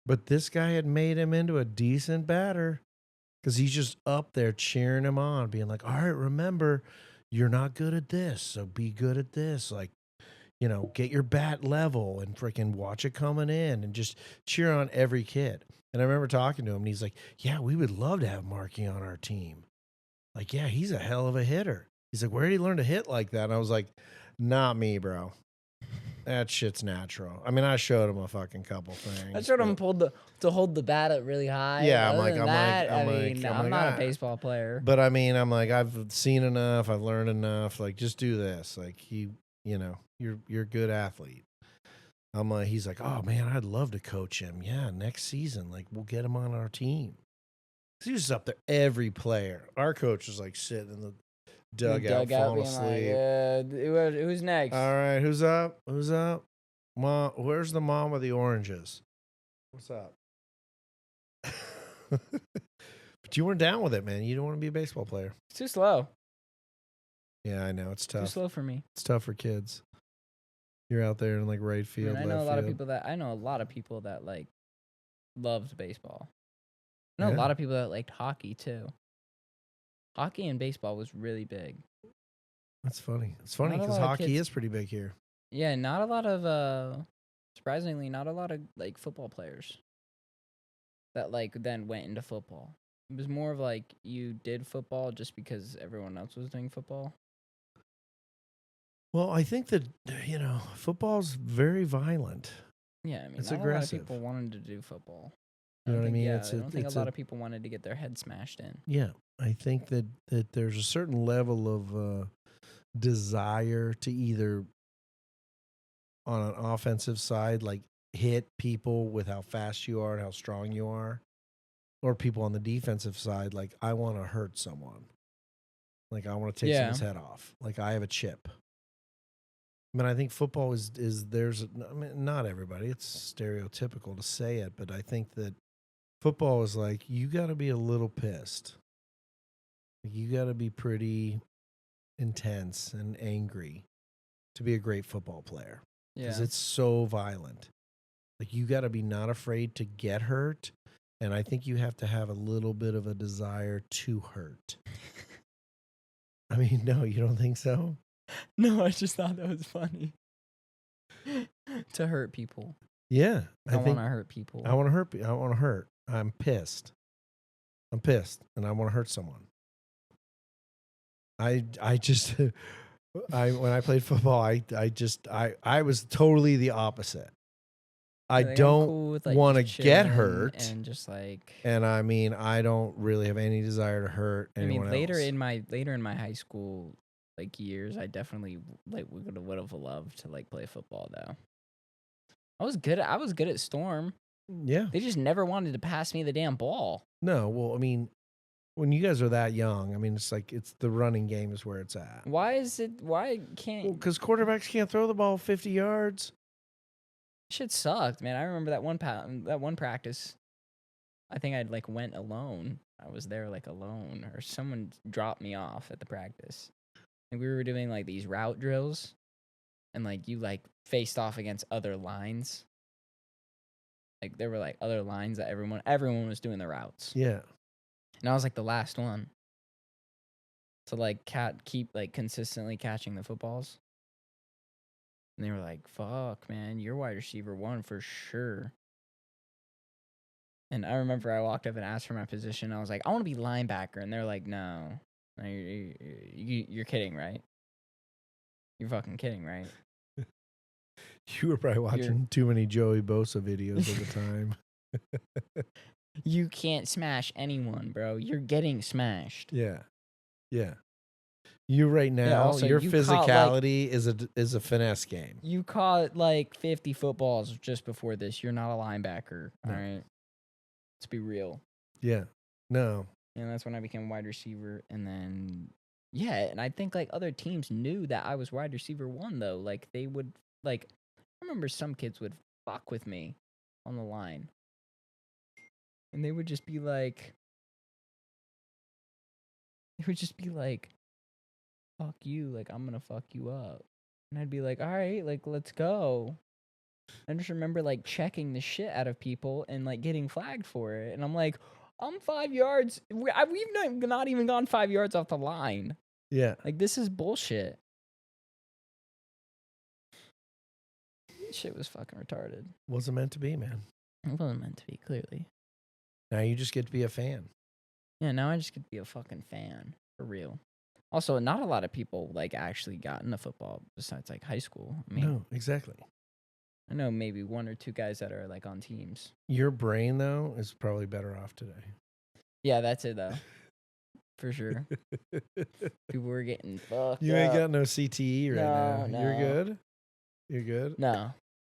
But this guy had made him into a decent batter because he's just up there cheering him on, being like, all right, remember, you're not good at this, so be good at this. Like, get your bat level and freaking watch it coming in and just cheer on every kid. And I remember talking to him, and he's like, yeah, we would love to have Marky on our team. Like, yeah, he's a hell of a hitter. He's like, where did he learn to hit like that? And I was like, Not me, bro. That shit's natural. I mean, I showed him a fucking couple things. I showed him but- to hold the bat up really high. Yeah, I'm Other like- than I'm like- that, I'm I like- mean, I'm I'm like, not ah. a baseball player. But I mean, I'm like, I've seen enough. I've learned enough. Like, just do this. Like, you know, you're a good athlete. I'm like, he's like, oh man, I'd love to coach him. Yeah, next season, like, we'll get him on our team. He was up there, every player. Our coach was like sitting in the dugout, falling being asleep. like, who's next? All right, who's up? Who's up? Mom, where's the mom with the oranges? What's up? But you weren't down with it, man. You don't want to be a baseball player. It's too slow. Yeah, I know. It's Too tough. slow for me. It's tough for kids. You're out there in like right I, field, mean, I know left a lot of field. people that like loved baseball. I know Yeah. a lot of people that liked hockey too. Hockey and baseball was really big. That's funny. It's funny Not a because lot of hockey kids- is pretty big here. Yeah, not a lot of surprisingly, not a lot of like football players that like then went into football. It was more of like you did football just because everyone else was doing football. Well, I think that football's very violent. Yeah, I mean, It's not a lot aggressive. of people wanted to do football. You know what I think- mean? Yeah, It's I a- don't think a it's lot a- of people wanted to get their head smashed in. Yeah, I think that there's a certain level of desire to either on an offensive side, like hit people with how fast you are and how strong you are, or people on the defensive side, like I want to hurt someone, like I want to take Yeah. someone's head off, like I have a chip. I mean, I think football is there's I mean, not everybody. It's stereotypical to say it, but I think that football is like you got to be a little pissed. You got to be pretty intense and angry to be a great football player because Yeah. it's so violent. Like you got to be not afraid to get hurt, and I think you have to have a little bit of a desire to hurt. I mean, no, you don't think so? No, I just thought that was funny. To hurt people. Yeah, I want to hurt people. I want to hurt. I want to hurt. I'm pissed, and I want to hurt someone. I just when I played football, I was totally the opposite. I Like, I'm don't cool with, like, want to just get chilling hurt, and just like. and I mean, I don't really have any desire to hurt I anyone mean, later else. in my high school like years, I definitely like would have loved to like play football though. I was good at Storm. Yeah, They just never wanted to pass me the damn ball. no, well, I mean, when you guys are that young, I mean, it's like it's the running game is where it's at. Why can't Well, because quarterbacks can't throw the ball 50 yards. shit sucked, man. I remember that one practice. I think I'd like went alone. I was there like alone, or someone dropped me off at the practice. And we were doing like these route drills, and like you like faced off against other lines. Like there were like other lines that everyone was doing the routes, Yeah, and I was like the last one to like keep like consistently catching the footballs. And they were like, "Fuck, man, you're wide receiver 1 for sure." And I remember I walked up and asked for my position. I was like, "I want to be linebacker," and they're like, "No, you're kidding, right? You're fucking kidding, right?" you were probably watching too many Joey Bosa videos at the time. You can't smash anyone, bro. You're getting smashed. Yeah, yeah. You right now, also, your you caught, like- physicality is a finesse game. You caught like 50 footballs just before this. You're not a linebacker, No. all right? Let's be real. Yeah, no, And that's when I became wide receiver. And then, yeah, and I think like other teams knew that I was wide receiver 1, though. Like they would, like, I remember some kids would fuck with me on the line. And they would just be like, fuck you. Like, I'm going to fuck you up. And I'd be like, all right, like, let's go. I just remember like checking the shit out of people and like getting flagged for it. And I'm like, I'm 5 yards. We've not even gone 5 yards off the line. yeah. Like, this is bullshit. Shit was fucking retarded. Wasn't meant to be, man. It wasn't meant to be, clearly. Now you just get to be a fan. Yeah, now I just get to be a fucking fan. For real. Also, not a lot of people like actually got into football besides like high school. I mean, No, exactly. I know maybe one or two guys that are like on teams. Your brain though is probably better off today. Yeah, that's it though. For sure. People were getting fucked You up. ain't got no CTE right now. No, You're no. good. You're good. No.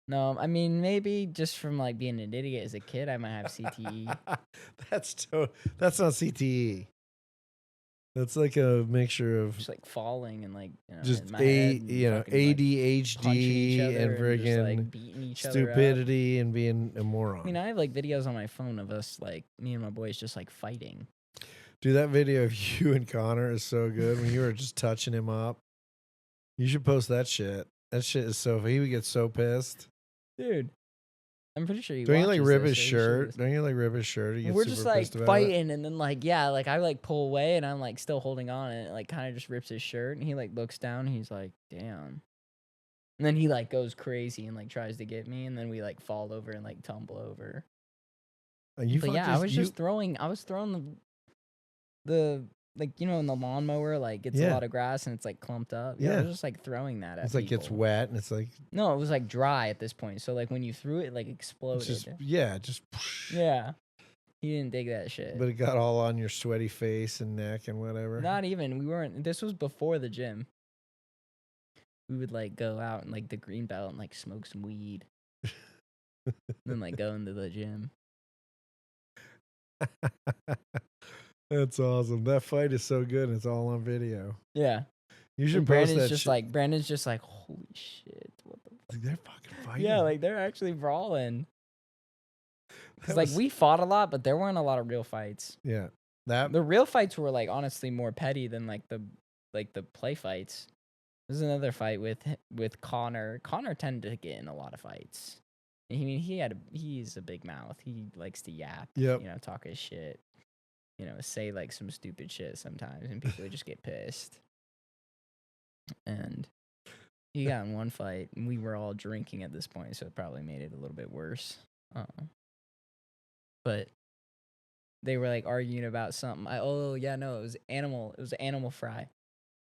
No, I mean maybe just from like being an idiot as a kid, I might have CTE. That's not CTE. That's like a mixture of Just like falling and like just in my head and fucking, like, punching each ADHD other and and just like friggin' beating each other up. stupidity and being a I moron. mean, I have like videos on my phone of us like me and my boys just like fighting. Dude, that video of you and Connor is so good when you were just touching him up. You should post that shit. That shit is so. He would get so pissed. Dude, I'm pretty sure Don't you like watches rip this, his so he shirt? should Don't you like rip his shirt? He gets We're super just like pissed about it. fighting, and then like I like pull away, and I'm like still holding on, and it like kind of just rips his shirt, and he like looks down, and he's like, "Damn." And then he like goes crazy and like tries to get me, and then we like fall over and like tumble over. And you But fucked yeah, his- I was you- just throwing. I was throwing the like in the lawnmower, like gets a Yeah. lot of grass and it's like clumped up. Yeah, I Yeah. was just like throwing that at It's like gets people. wet and it's like No, it was like dry at this point. So like when you threw it, like exploded. it's just just. Yeah, he didn't dig that shit. But it got all on your sweaty face and neck and whatever. Not even. We weren't. This was before the gym. We would like go out in like the green belt and like smoke some weed, then like go into the gym. That's awesome. That fight is so good. And it's all on video. Yeah. You should And post Brandon's that just shit. like Brandon's just like, holy shit, what the fuck? Like, they're fucking fighting. Yeah, like they're actually brawling. That Cause like was- we fought a lot, but there weren't a lot of real fights. Yeah. That The real fights were like honestly more petty than like the play fights. There's another fight with Connor. Connor tended to get in a lot of fights. I mean, he's a big mouth. He likes to yap. Yep. Talk his shit. Say like some stupid shit sometimes, and people would just get pissed. And he got in one fight, and we were all drinking at this point, so it probably made it a little bit worse. But they were like arguing about something. It was animal fry.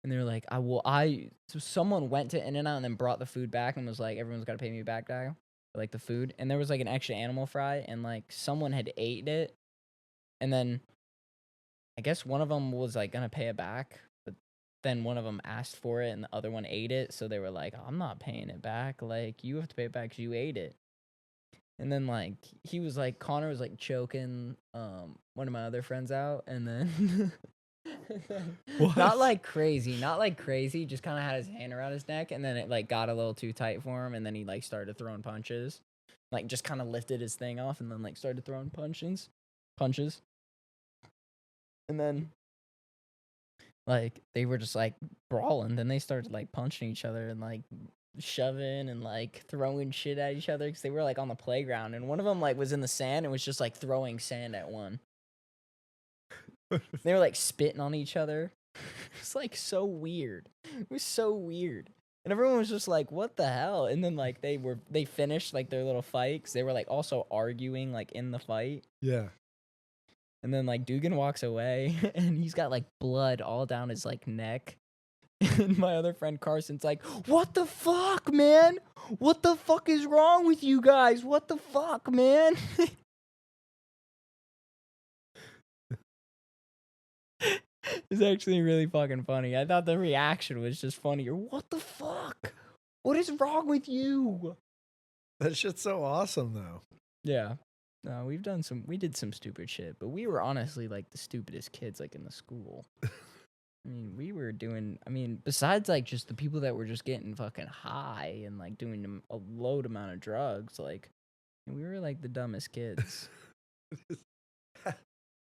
And they were like, so someone went to In-N-Out and then brought the food back and was like, everyone's got to pay me back now, like the food. And there was like an extra animal fry, and like someone had ate it. And then I guess one of them was like going to pay it back, but then one of them asked for it and the other one ate it. So they were like, I'm not paying it back. Like, you have to pay it back because you ate it. And then like Connor was like choking one of my other friends out, and then What? not like crazy, just kind of had his hand around his neck, and then it like got a little too tight for him, and then he like started throwing punches, like just kind of lifted his thing off, and then like started throwing punches, and then like they were just like brawling. Then they started like punching each other and like shoving and like throwing shit at each other because they were like on the playground, and one of them like was in the sand and was just like throwing sand at one. They were like spitting on each other. It's like so weird. It was so weird. And everyone was just like, what the hell? And then like they finished like their little fight because they were like also arguing like in the fight. Yeah. And then like Dugan walks away and he's got like blood all down his like neck. And my other friend Carson's like, what the fuck, man? What the fuck is wrong with you guys? What the fuck, man? It's actually really fucking funny. I thought the reaction was just funnier. What the fuck? What is wrong with you? That shit's so awesome though. Yeah. No, we did some stupid shit, but we were honestly like the stupidest kids like in the school. I mean, besides like just the people that were just getting fucking high and like doing a load amount of drugs, like we were like the dumbest kids.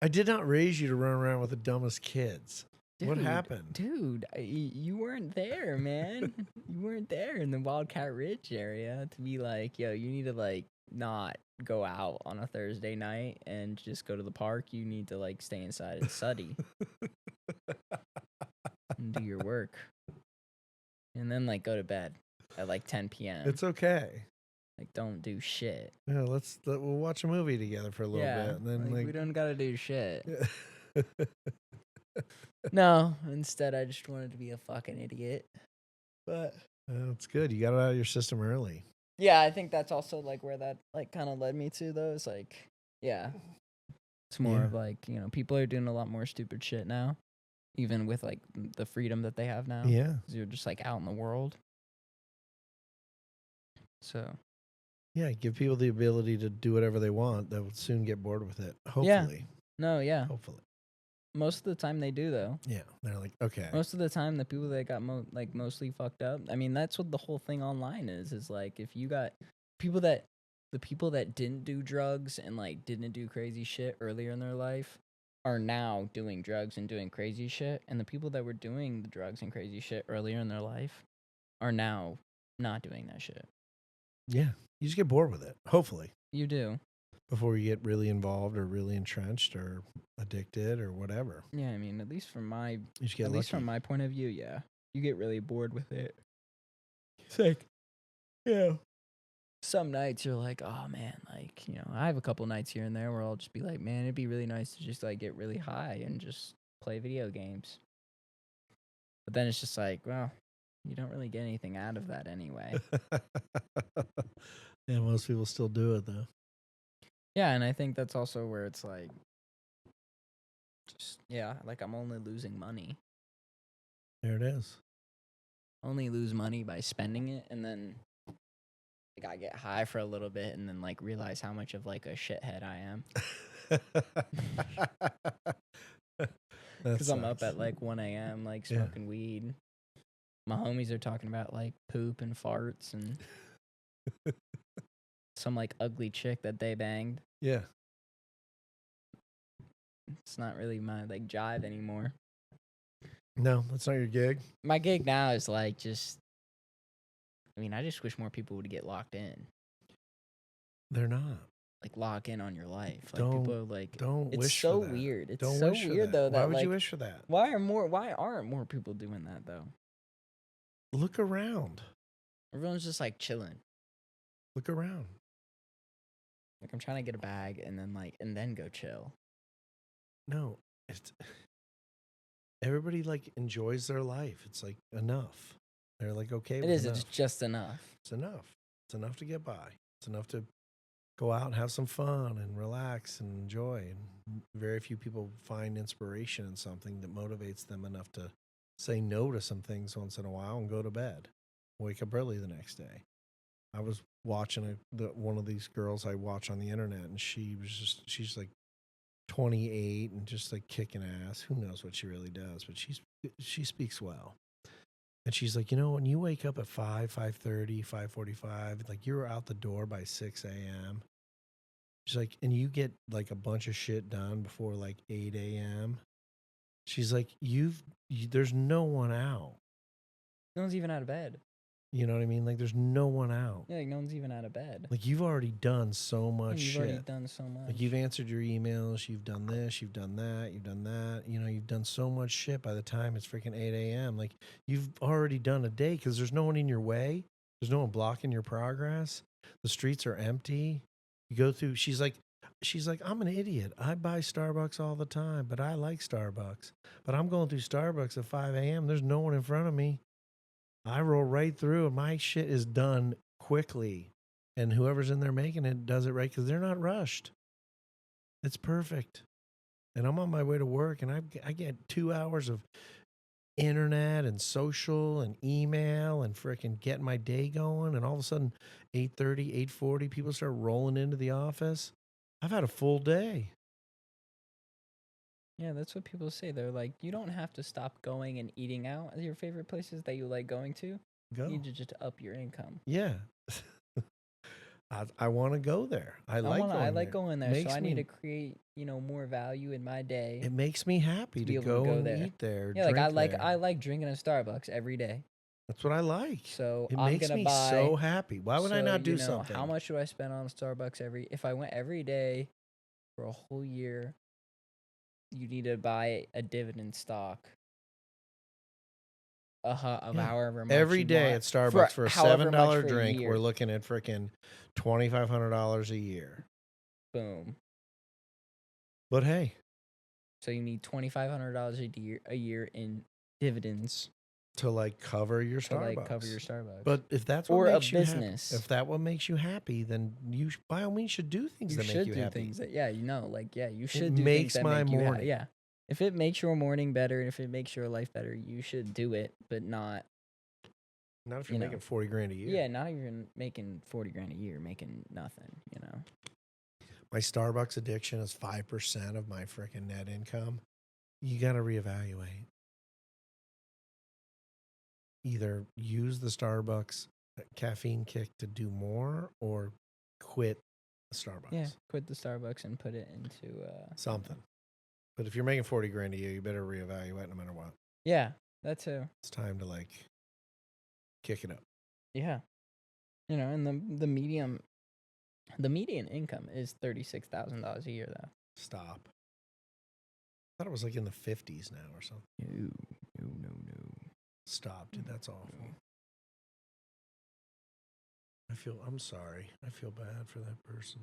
I did not raise you to run around with the dumbest kids. What happened? Dude, you weren't there, man. You weren't there in the Wildcat Ridge area to be like, yo, you need to like not go out on a Thursday night and just go to the park. You need to like stay inside and study and do your work. And then like go to bed at like 10 p.m. It's okay. Like don't do shit. Yeah, we'll watch a movie together for a little bit, and then we don't gotta do shit. No, instead I just wanted to be a fucking idiot. But it's good. You got it out of your system early. Yeah, I think that's also like where that like kind of led me to though. It's like, yeah, it's more Yeah. of like, people are doing a lot more stupid shit now, even with like the freedom that they have now. Yeah. 'Cause you're just like out in the world. So Yeah. Give people the ability to do whatever they want. They'll soon get bored with it. Hopefully. no, yeah, Hopefully. most of the time they do though. Yeah. They're like, okay. Most of the time, the people that got mostly fucked up. I mean, that's what the whole thing online is like if you got people that the people that didn't do drugs and like didn't do crazy shit earlier in their life are now doing drugs and doing crazy shit, and the people that were doing the drugs and crazy shit earlier in their life are now not doing that shit. Yeah. You just get bored with it. Hopefully. You do. Before you get really involved or really entrenched or addicted or whatever. Yeah, I mean, at least from my You just get at lucky. least from my point of view, yeah. You get really bored with it. It's like, some nights you're like, oh man, like, I have a couple nights here and there where I'll just be like, man, it'd be really nice to just like get really high and just play video games. But then it's just like, well, you don't really get anything out of that anyway. Yeah, most people still do it though. Yeah, and I think that's also where it's like, just, yeah, like I'm only losing money. There it is. Only lose money by spending it, and then like I get high for a little bit and then like realize how much of like a shithead I am. Because I'm up at like 1 a.m. like Yeah. smoking weed. My homies are talking about like poop and farts and some like ugly chick that they banged. Yeah. It's not really my like jive anymore. No, that's not your gig. My gig now is like just, I mean, I just wish more people would get locked in. They're not. Like lock in on your life. Like Don't- people are like, Don't it's wish so for that. weird. It's Don't so wish for weird that. though. Why That would like, you wish for that? why aren't more people doing that though? Look around. Everyone's just like chilling. Look around. Like I'm trying to get a bag and then go chill. No, it's everybody like enjoys their life. It's like enough. They're like okay It with is. enough. It's just enough. It's enough. It's enough to get by. It's enough to go out and have some fun and relax and enjoy. And very few people find inspiration in something that motivates them enough to say no to some things once in a while and go to bed. Wake up early the next day. I was watching one of these girls I watch on the internet, and she's like 28 and just like kicking ass. Who knows what she really does, but she speaks well. And she's like, when you wake up at 5:30, 5:45, like you're out the door by 6 a.m. She's like, and you get like a bunch of shit done before like 8 a.m. She's like, there's no one out. No one's even out of bed. You know what I mean? Like there's no one out. Yeah, like no one's even out of bed. Like you've already done so much You've shit. already done so much. Like you've answered your emails, you've done this, you've done that, you've done that. You've done so much shit by the time it's freaking 8 a.m. Like you've already done a day because there's no one in your way. There's no one blocking your progress. The streets are empty. You go through, she's like, I'm an idiot. I buy Starbucks all the time, but I like Starbucks. But I'm going through Starbucks at 5 a.m. There's no one in front of me. I roll right through and my shit is done quickly. And whoever's in there making it does it right because they're not rushed. It's perfect. And I'm on my way to work and I get 2 hours of internet and social and email and freaking getting my day going. And all of a sudden, 8:30, 8:40, people start rolling into the office. I've had a full day. Yeah, that's what people say. They're like, you don't have to stop going and eating out at your favorite places that you like going to. Go. You need to just up your income. Yeah. I want to go there. I like going there. Makes So I me- need to create, more value in my day. It makes me happy To be to able to go go and there. eat there. Yeah, like drink there. I like drinking a Starbucks every day. That's what I like. So It I'm makes gonna me buy. so happy. Why would I so, not do something? How much do I spend on Starbucks if I went every day for a whole year? You need to buy a dividend stock. Of Yeah. however much Every you day want at Starbucks for a however much $7 for a drink, year. we're looking at freaking $2,500 a year. Boom. But hey, So you need $2,500 a year in dividends to like cover your to Starbucks. like cover your Starbucks. But if that's what or a makes you business. happy, if that what makes you happy, then you by all means should do things you that should make you do happy. things that you It should do makes things that my make you morning. yeah. If it makes your morning better, if it makes your life better, you should do it, but not Not if you're you making know. 40 grand a year. Yeah, not even making 40 grand a year, making nothing, you know. My Starbucks addiction is 5% of my freaking net income. You got to reevaluate. Either use the Starbucks caffeine kick to do more or quit the Starbucks. Yeah, quit the Starbucks and put it into Something. But if you're making 40 grand a year, you better reevaluate no matter what. Yeah, that too. It's time to like kick it up. Yeah. You know, and the median income is $36,000 a year though. Stop. I thought it was like in the 50s now or something. No. Stop, dude. That's awful. I'm sorry. I feel bad for that person.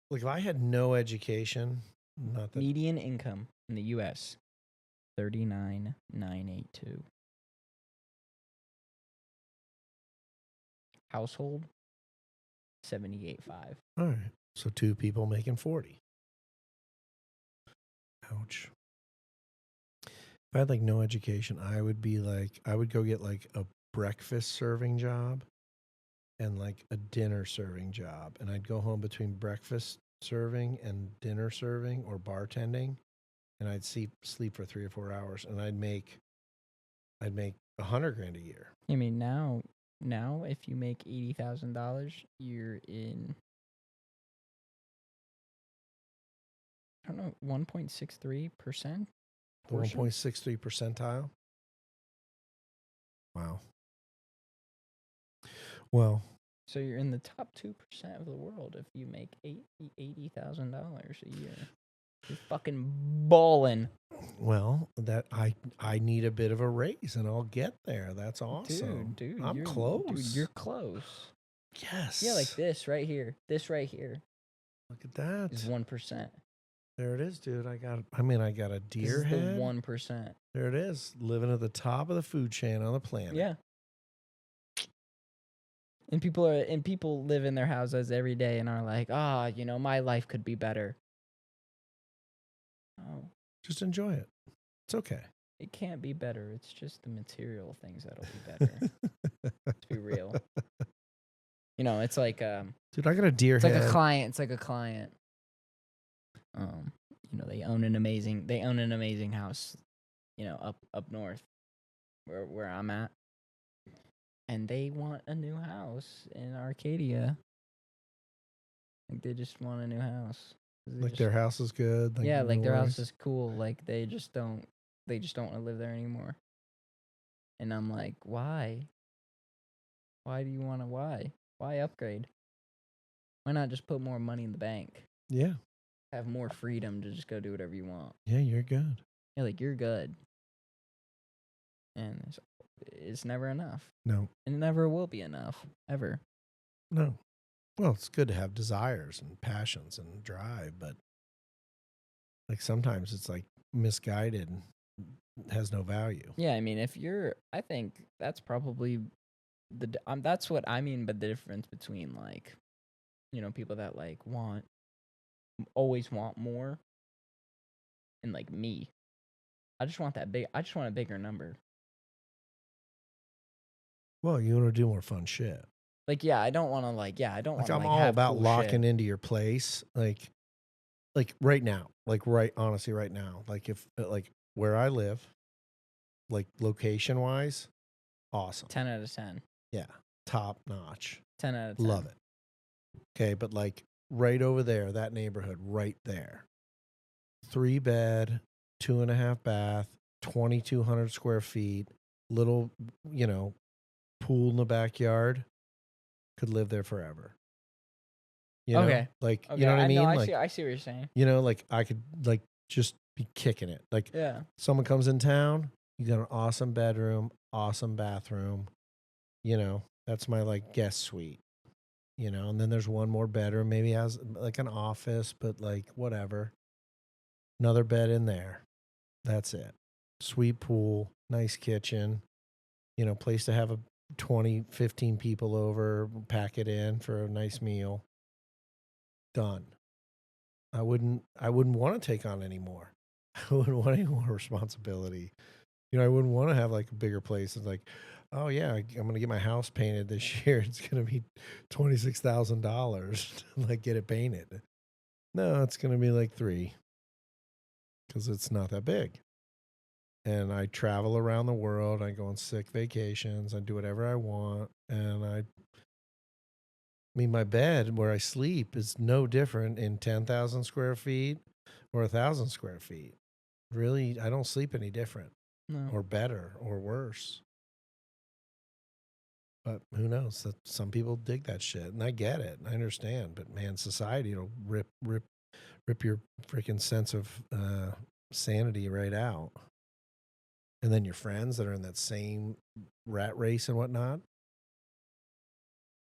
Like, if I had no education, not that. Median income in the US, 39,982. Household, 78,500. All right. So 2 people making 40. Ouch. If I had like no education, I would go get like a breakfast serving job and like a dinner serving job. And I'd go home between breakfast serving and dinner serving or bartending. And I'd sleep for 3 or 4 hours and I'd make $100 grand a year. I mean, now if you make $80,000, you're in, I don't know, 1.63%. 1.63 percentile. Wow. Well, So you're in the top 2% of the world if you make $80,000 a year. You're fucking balling. well, that I need a bit of a raise and I'll get there. That's awesome. Dude, I'm close. Dude, you're close. Yes. Yeah, like this right here. This right here Look at that. is 1%. There it is, dude. I got a This deer is head. the 1%. There it is. Living at the top of the food chain on the planet. Yeah. And people live in their houses every day and are like, my life could be better. Oh, Just enjoy it. It's okay. it can't be better. It's just the material things that'll be better. Let's be real. You know, it's like Dude, I got a deer it's head. like a client. It's like a client. They own an amazing house, up north where I'm at. And they want a new house in Arcadia. Like they just want a new house. Like their house is good. Yeah, like their house is. is cool. Like they just don't want to live there anymore. And I'm like, why? Why do you want to? Why upgrade? Why not just put more money in the bank? Yeah. Have more freedom to just go do whatever you want. Yeah, you're good. Yeah, like you're good. And it's never enough. No. And it never will be enough. Ever. No. Well, it's good to have desires and passions and drive, but like sometimes it's like misguided and has no value. Yeah, I mean, I think that's probably that's what I mean by the difference between like, people that like always want more and like me. I just want a bigger number. Well, you want to do more fun shit. Like, yeah, I don't want to like, yeah, I don't want to I'm like all have about cool locking shit. into your place. Like right now, honestly, right now, like if like where I live, like location wise, awesome. 10 out of 10. Yeah. Top notch. 10 out of 10. Love it. Okay. But like right over there, that neighborhood right there, 3 bed, 2.5 bath, 2,200 square feet, little, pool in the backyard. Could live there forever. Okay. Like, Okay, you know what I mean? No, like, I see what you're saying. Like I could like just be kicking it. Like Yeah. someone comes in town, you got an awesome bedroom, awesome bathroom. That's my like guest suite. you know, and then there's one more bedroom, maybe has like an office, but like whatever. Another bed in there. That's it. Sweet pool, nice kitchen, you know, place to have 20, 15 people over, pack it in for a nice meal. Done. I wouldn't want to take on any more. I wouldn't want any more responsibility. You know, I wouldn't want to have like a bigger place. It's like, oh yeah, I'm gonna get my house painted this year. It's gonna be $26,000 to like get it painted. No, it's gonna be like $3,000 because it's not that big. And I travel around the world. I go on sick vacations. I do whatever I want. And I mean, my bed where I sleep is no different in 10,000 square feet or 1,000 square feet. Really, I don't sleep any different or better or worse. But who knows? That some people dig that shit, and I get it. I understand. But man, society will rip your freaking sense of sanity right out. And then your friends that are in that same rat race and whatnot.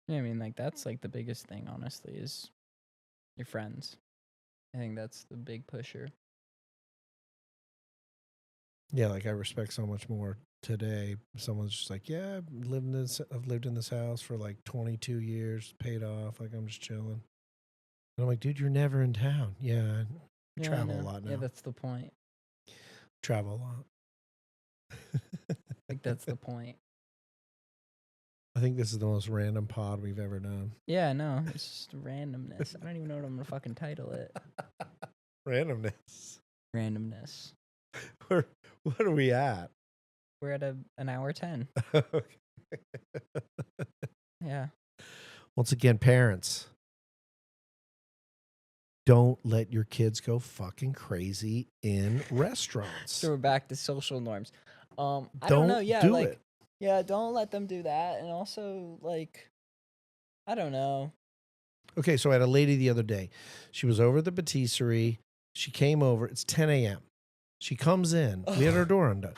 Yeah, I mean, like, that's like the biggest thing, honestly, is your friends. I think that's the big pusher. Yeah, like I respect so much more today. Someone's just like, yeah, I've lived in this house for like 22 years, paid off. Like I'm just chilling. And I'm like, dude, you're never in town. Yeah, I travel a lot now. Yeah, that's the point. Travel a lot. Like, that's the point. I think this is the most random pod we've ever done. Yeah, no, it's just randomness. I don't even know what I'm gonna fucking title it. Randomness. Randomness. What are we at? We're at an hour 10. Okay. Yeah. Once again, parents, don't let your kids go fucking crazy in restaurants. So we're back to social norms. I don't know. Yeah, do like, it. yeah, don't let them do that. And also, like, I don't know. Okay, so I had a lady the other day. She was over at the patisserie. She came over. It's 10 a.m. She comes in. We had our door undone.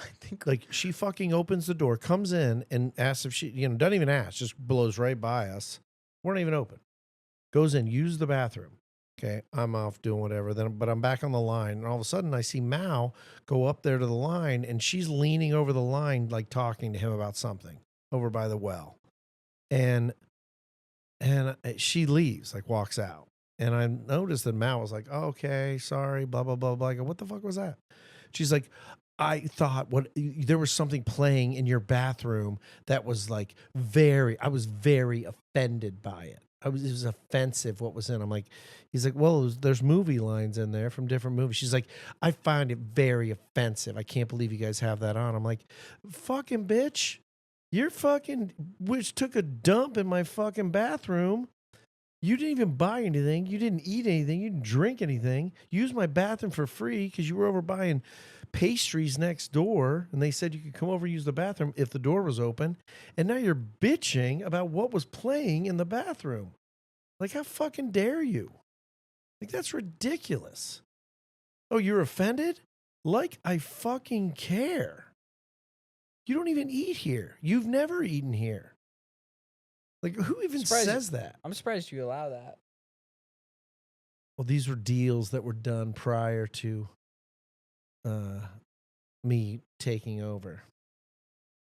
Like, she fucking opens the door, comes in, and asks if she, you know, doesn't even ask, just blows right by us. We're not even open. Goes in, use the bathroom. Okay, I'm off doing whatever. But I'm back on the line, and all of a sudden I see Mao go up there to the line, and she's leaning over the line, like talking to him about something over by the well, and she leaves, like walks out, and I noticed that Mao was like, oh, "Okay, sorry, blah blah blah blah." I go, "What the fuck was that?" She's like, I thought there was something playing in your bathroom that was like I was very offended by it. It was offensive what was in. I'm like, he's like, well, there's movie lines in there from different movies. She's like, I find it very offensive. I can't believe you guys have that on. I'm like, fucking bitch, you're fucking, which took a dump in my fucking bathroom. You didn't even buy anything. You didn't eat anything. You didn't drink anything. You used my bathroom for free because you were over buying pastries next door, and they said you could come over and use the bathroom if the door was open. And now you're bitching about what was playing in the bathroom. Like, how fucking dare you? Like, that's ridiculous. Oh, you're offended? Like, I fucking care. You don't even eat here. You've never eaten here. Like, who even says that? I'm surprised you allow that. Well, these were deals that were done prior to me taking over.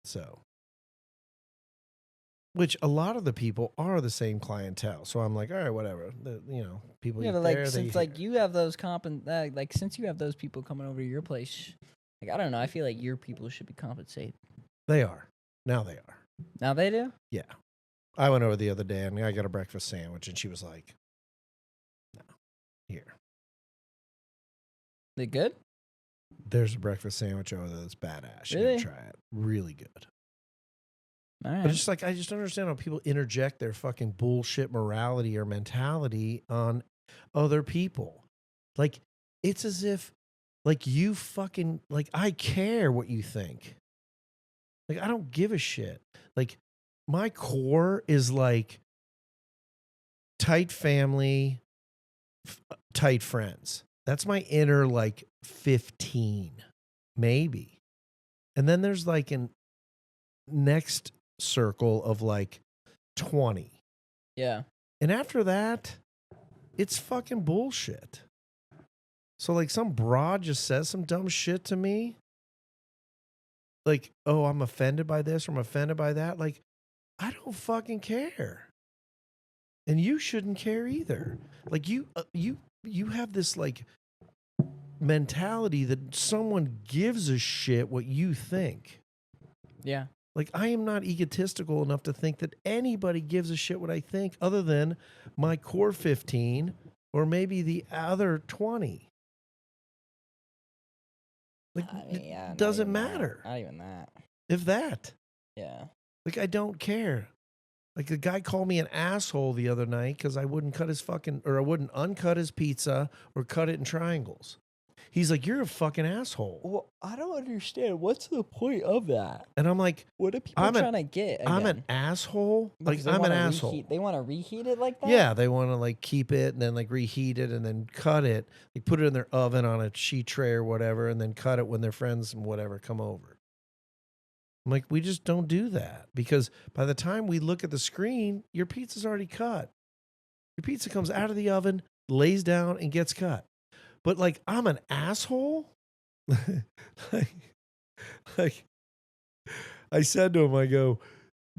So, which a lot of the people are the same clientele. So I'm like, all right, whatever. People Yeah, eat but like there, since like you have those since you have those people coming over to your place, like I don't know, I feel like your people should be compensated. They are. Now they are. Now they do? Yeah. I went over the other day and I got a breakfast sandwich and she was like, no, here. They good? There's a breakfast sandwich over there that's badass. You Really? gotta try it. Really good. All right. But it's just like, I just don't understand how people interject their fucking bullshit morality or mentality on other people. Like, it's as if, like, you fucking, like, I care what you think. Like, I don't give a shit. Like, my core is like tight family, tight friends. That's my inner, like, 15, maybe. And then there's like an next circle of like 20. Yeah. And after that, it's fucking bullshit. So like some broad just says some dumb shit to me. Like, oh, I'm offended by this or I'm offended by that. Like, I don't fucking care. And you shouldn't care either. Like you have this like mentality that someone gives a shit what you think. Yeah. Like I am not egotistical enough to think that anybody gives a shit what I think other than my core 15 or maybe the other 20. Like I mean, yeah, it not doesn't even that. matter. Not even that. If that. Yeah. Like I don't care. Like the guy called me an asshole the other night because I wouldn't cut his fucking, or I wouldn't uncut his pizza or cut it in triangles. He's like, you're a fucking asshole. Well, I don't understand. What's the point of that? And I'm like, What are people I'm trying to get again? I'm an asshole. Because Like I'm an wanna asshole. They want to reheat it like that? Yeah, they want to like keep it and then like reheat it and then cut it. Like put it in their oven on a sheet tray or whatever, and then cut it when their friends and whatever come over. I'm like, we just don't do that because by the time we look at the screen, your pizza's already cut. Your pizza comes out of the oven, lays down, and gets cut. But like, I'm an asshole. like, I said to him, I go,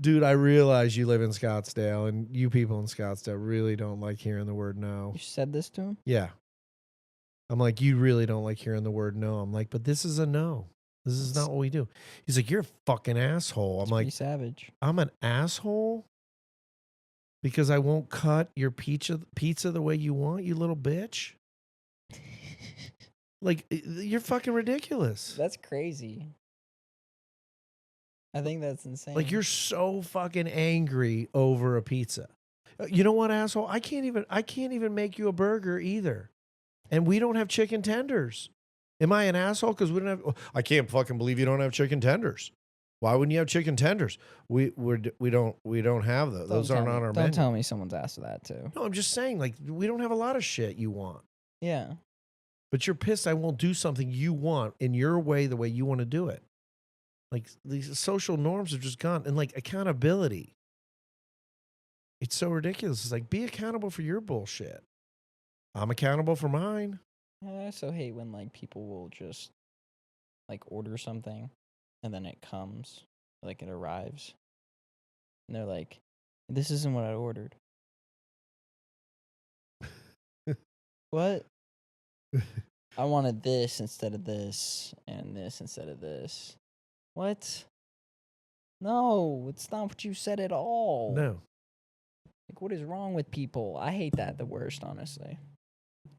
dude, I realize you live in Scottsdale, and you people in Scottsdale really don't like hearing the word no. You said this to him? Yeah. I'm like, you really don't like hearing the word no. I'm like, but this is a no. This is not what we do. He's like, you're a fucking asshole. I'm like, savage. I'm an asshole because I won't cut your pizza the way you want, you little bitch. Like, you're fucking ridiculous. That's crazy. I think that's insane. Like, you're so fucking angry over a pizza. You know what, asshole? I can't even make you a burger either. And we don't have chicken tenders. Am I an asshole because we don't have? I can't fucking believe you don't have chicken tenders. Why wouldn't you have chicken tenders? We don't have those. Those aren't on our menu. Don't tell me someone's asked that too. No, I'm just saying, like, we don't have a lot of shit you want. Yeah. But you're pissed I won't do something you want in your way, the way you want to do it. Like, these social norms have just gone. And, like, accountability. It's so ridiculous. It's like, be accountable for your bullshit. I'm accountable for mine. I also hate when, like, people will just, like, order something and then it comes, like, it arrives. And they're like, this isn't what I ordered. What? I wanted this instead of this and this instead of this. What? No, it's not what you said at all. No. Like, what is wrong with people? I hate that the worst, honestly.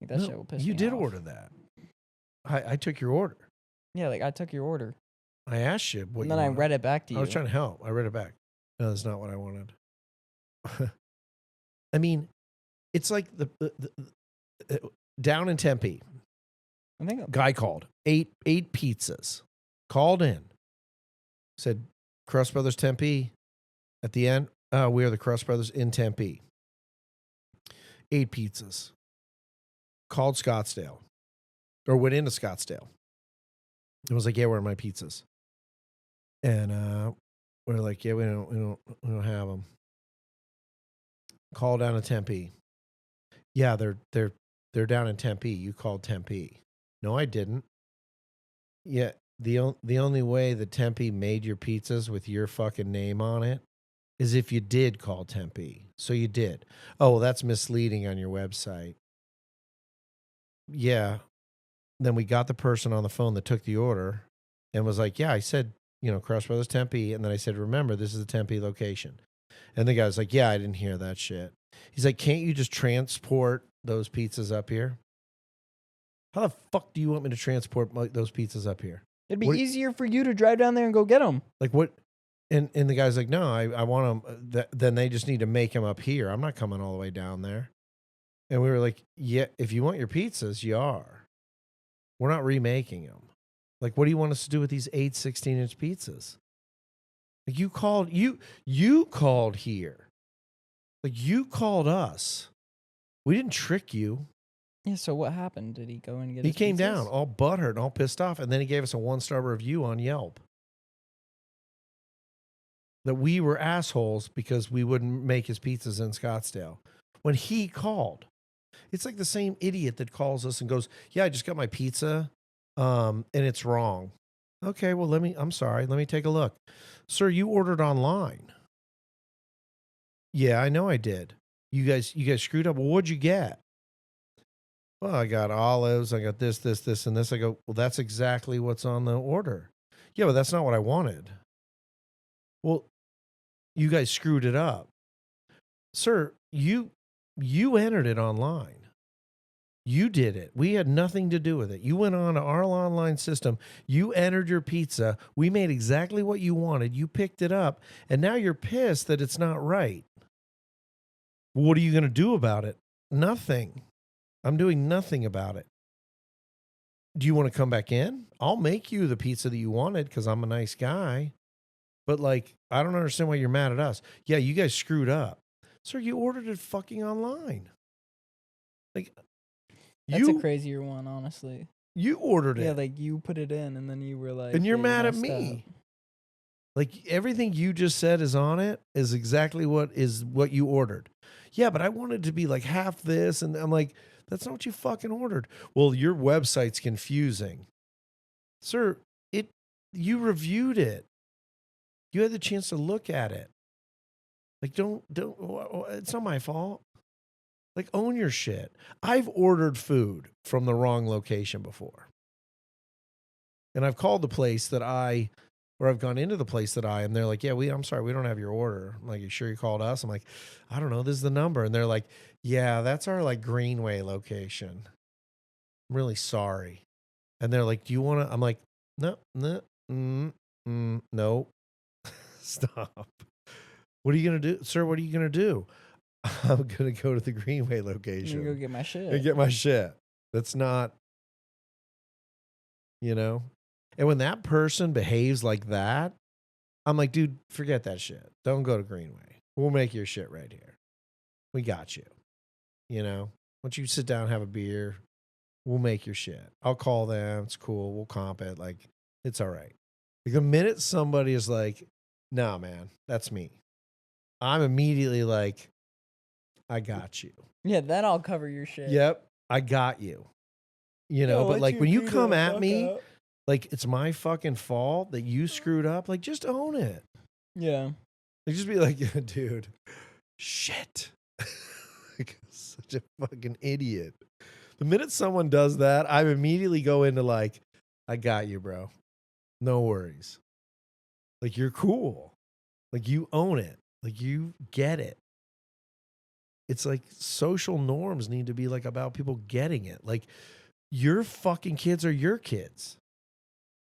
Like, that No, shit will piss me you did off. order that. I took your order. Yeah, like, I took your order. I asked you what And you then I wanted. read it back to you. I was trying to help. I read it back. No, that's not what I wanted. I mean, it's like the down in Tempe. I think Guy called. Ate pizzas. Called in. Said, Crust Brothers Tempe. At the end, we are the Crust Brothers in Tempe. 8 pizzas. Called Scottsdale. Or went into Scottsdale. And was like, yeah, where are my pizzas? And we're like, yeah, we don't have them. Call down to Tempe. Yeah, they're down in Tempe. You called Tempe. No, I didn't. Yeah, the only way that Tempe made your pizzas with your fucking name on it is if you did call Tempe. So you did. Oh, well, that's misleading on your website. Yeah. Then we got the person on the phone that took the order and was like, yeah, I said, Crust Brothers Tempe. And then I said, remember, this is the Tempe location. And the guy was like, yeah, I didn't hear that shit. He's like, can't you just transport those pizzas up here? How the fuck do you want me to transport those pizzas up here? it'd be easier for you to drive down there and go get them. Like what? And the guy's like, no, I want them. Then they just need to make them up here. I'm not coming all the way down there. And we were like, yeah, if you want your pizzas, you are. We're not remaking them. Like, what do you want us to do with these 8 16-inch pizzas? Like you called here. Like you called us. We didn't trick you. Yeah, so what happened? Did he go and get He his came pizzas? down all butthurt and all pissed off, and then he gave us a 1-star review on Yelp. That we were assholes because we wouldn't make his pizzas in Scottsdale. when he called. It's like the same idiot that calls us and goes, "Yeah, I just got my pizza, and it's wrong." Okay, well, I'm sorry. Let me take a look. Sir, you ordered online. Yeah, I know I did. You guys screwed up. Well, what'd you get? Well, I got olives. I got this, and this. I go, well, that's exactly what's on the order. Yeah, but that's not what I wanted. Well, you guys screwed it up. Sir, you entered it online. You did it. We had nothing to do with it. You went on to our online system. You entered your pizza. We made exactly what you wanted. You picked it up. And now you're pissed that it's not right. What are you going to do about it? Nothing. I'm doing nothing about it. Do you want to come back in? I'll make you the pizza that you wanted because I'm a nice guy. But like, I don't understand why you're mad at us. Yeah, you guys screwed up. Sir, you ordered it fucking online. Like, That's a crazier one, honestly. You ordered it. Yeah, like you put it in and then you were like, and you're yeah, mad at messed me. up. Like everything you just said is on it is exactly what you ordered. Yeah, but I wanted to be like half this. And I'm like, that's not what you fucking ordered. Well, your website's confusing. Sir, you reviewed it. You had the chance to look at it. Like, don't, it's not my fault. Like, own your shit. I've ordered food from the wrong location before. And I've called the place that or I've gone into the place that and they're like, yeah, I'm sorry, we don't have your order. I'm like, you sure you called us? I'm like, I don't know, this is the number. And they're like, yeah, that's our like Greenway location. I'm really sorry. And they're like, do you want to? I'm like, no. Stop. What are you going to do? Sir, what are you going to do? I'm going to go to the Greenway location. I'm gonna go get my shit. And get my shit. That's not, And when that person behaves like that, I'm like, dude, forget that shit. Don't go to Greenway. We'll make your shit right here. We got you. Once you sit down, have a beer, we'll make your shit. I'll call them. It's cool. We'll comp it. Like, it's all right. Like, the minute somebody is like, nah, man, that's me, I'm immediately like, I got you. Yeah, then I'll cover your shit. Yep, I got you. But like when you come at me, like it's my fucking fault that you screwed up, like just own it. Yeah. Like just be like, yeah, dude, shit. Like, such a fucking idiot. The minute someone does that, I immediately go into like, I got you, bro. No worries. Like you're cool. Like you own it. Like you get it. It's like social norms need to be like about people getting it. Like your fucking kids are your kids.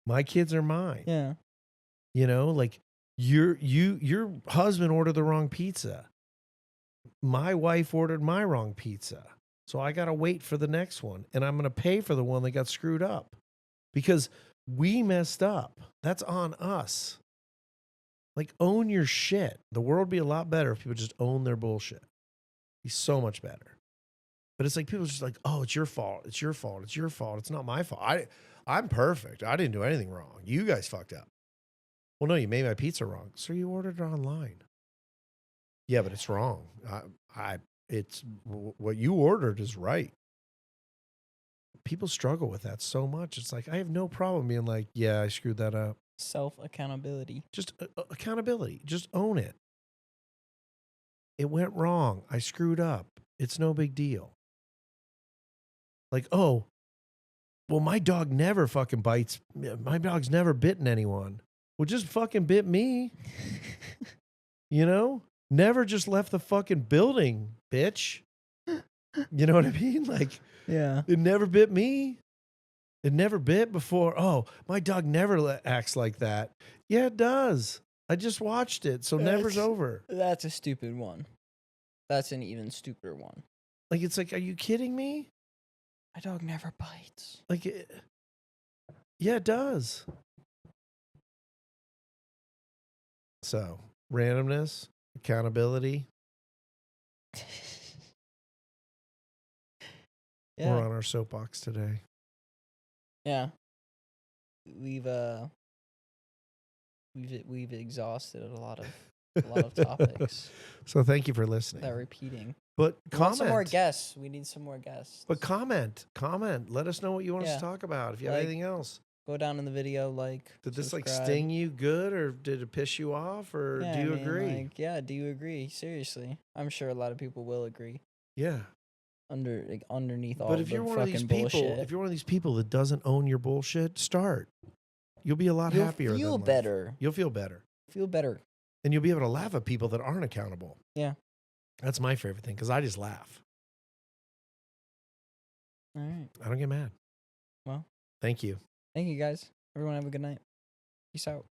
My kids are mine. Yeah. Like your husband ordered the wrong pizza. My wife ordered my wrong pizza. So I got to wait for the next one. And I'm going to pay for the one that got screwed up because we messed up. That's on us. Like own your shit. The world would be a lot better if people just own their bullshit. Be so much better. But it's like people just like, oh, it's your fault. It's your fault. It's your fault. It's not my fault. I'm perfect. I didn't do anything wrong. You guys fucked up. Well, no, you made my pizza wrong. So you ordered it online. Yeah, but it's wrong. It's what you ordered is right. People struggle with that so much. It's like, I have no problem being like, yeah, I screwed that up. Self-accountability. Just accountability. Just own it. It went wrong. I screwed up. It's no big deal. Like, oh, well, my dog never fucking bites. My dog's never bitten anyone. Well, just fucking bit me. Never just left the fucking building, bitch. You know what I mean? Like, yeah. It never bit me. It never bit before. Oh, my dog never acts like that. Yeah, it does. I just watched it, so never's over. That's a stupid one. That's an even stupider one. Like, it's like, are you kidding me? My dog never bites. Like, yeah, it does. So, randomness, accountability. Yeah. We're on our soapbox today. Yeah. We've exhausted a lot of A lot of topics So thank you for listening. that are repeating. But We want some more comment. guests. We need some more guests. But comment. Let us know what you want us Yeah. to talk about. If you have Like, anything else. Go down in the video, Did this like subscribe. sting you good, or did it piss you off, or Yeah, do you I mean, agree? Like, yeah, do you agree? Seriously, I'm sure a lot of people will agree. Yeah. Underneath all But the if you're one of these fucking people, bullshit. if you're one of these people that doesn't own your bullshit, start. You'll be a lot You'll happier. feel than life. better. You'll feel better, Feel better. and you'll be able to laugh at people that aren't accountable. Yeah. That's my favorite thing because I just laugh. All right. I don't get mad. Well, Thank you. thank you guys. Everyone have a good night. Peace out.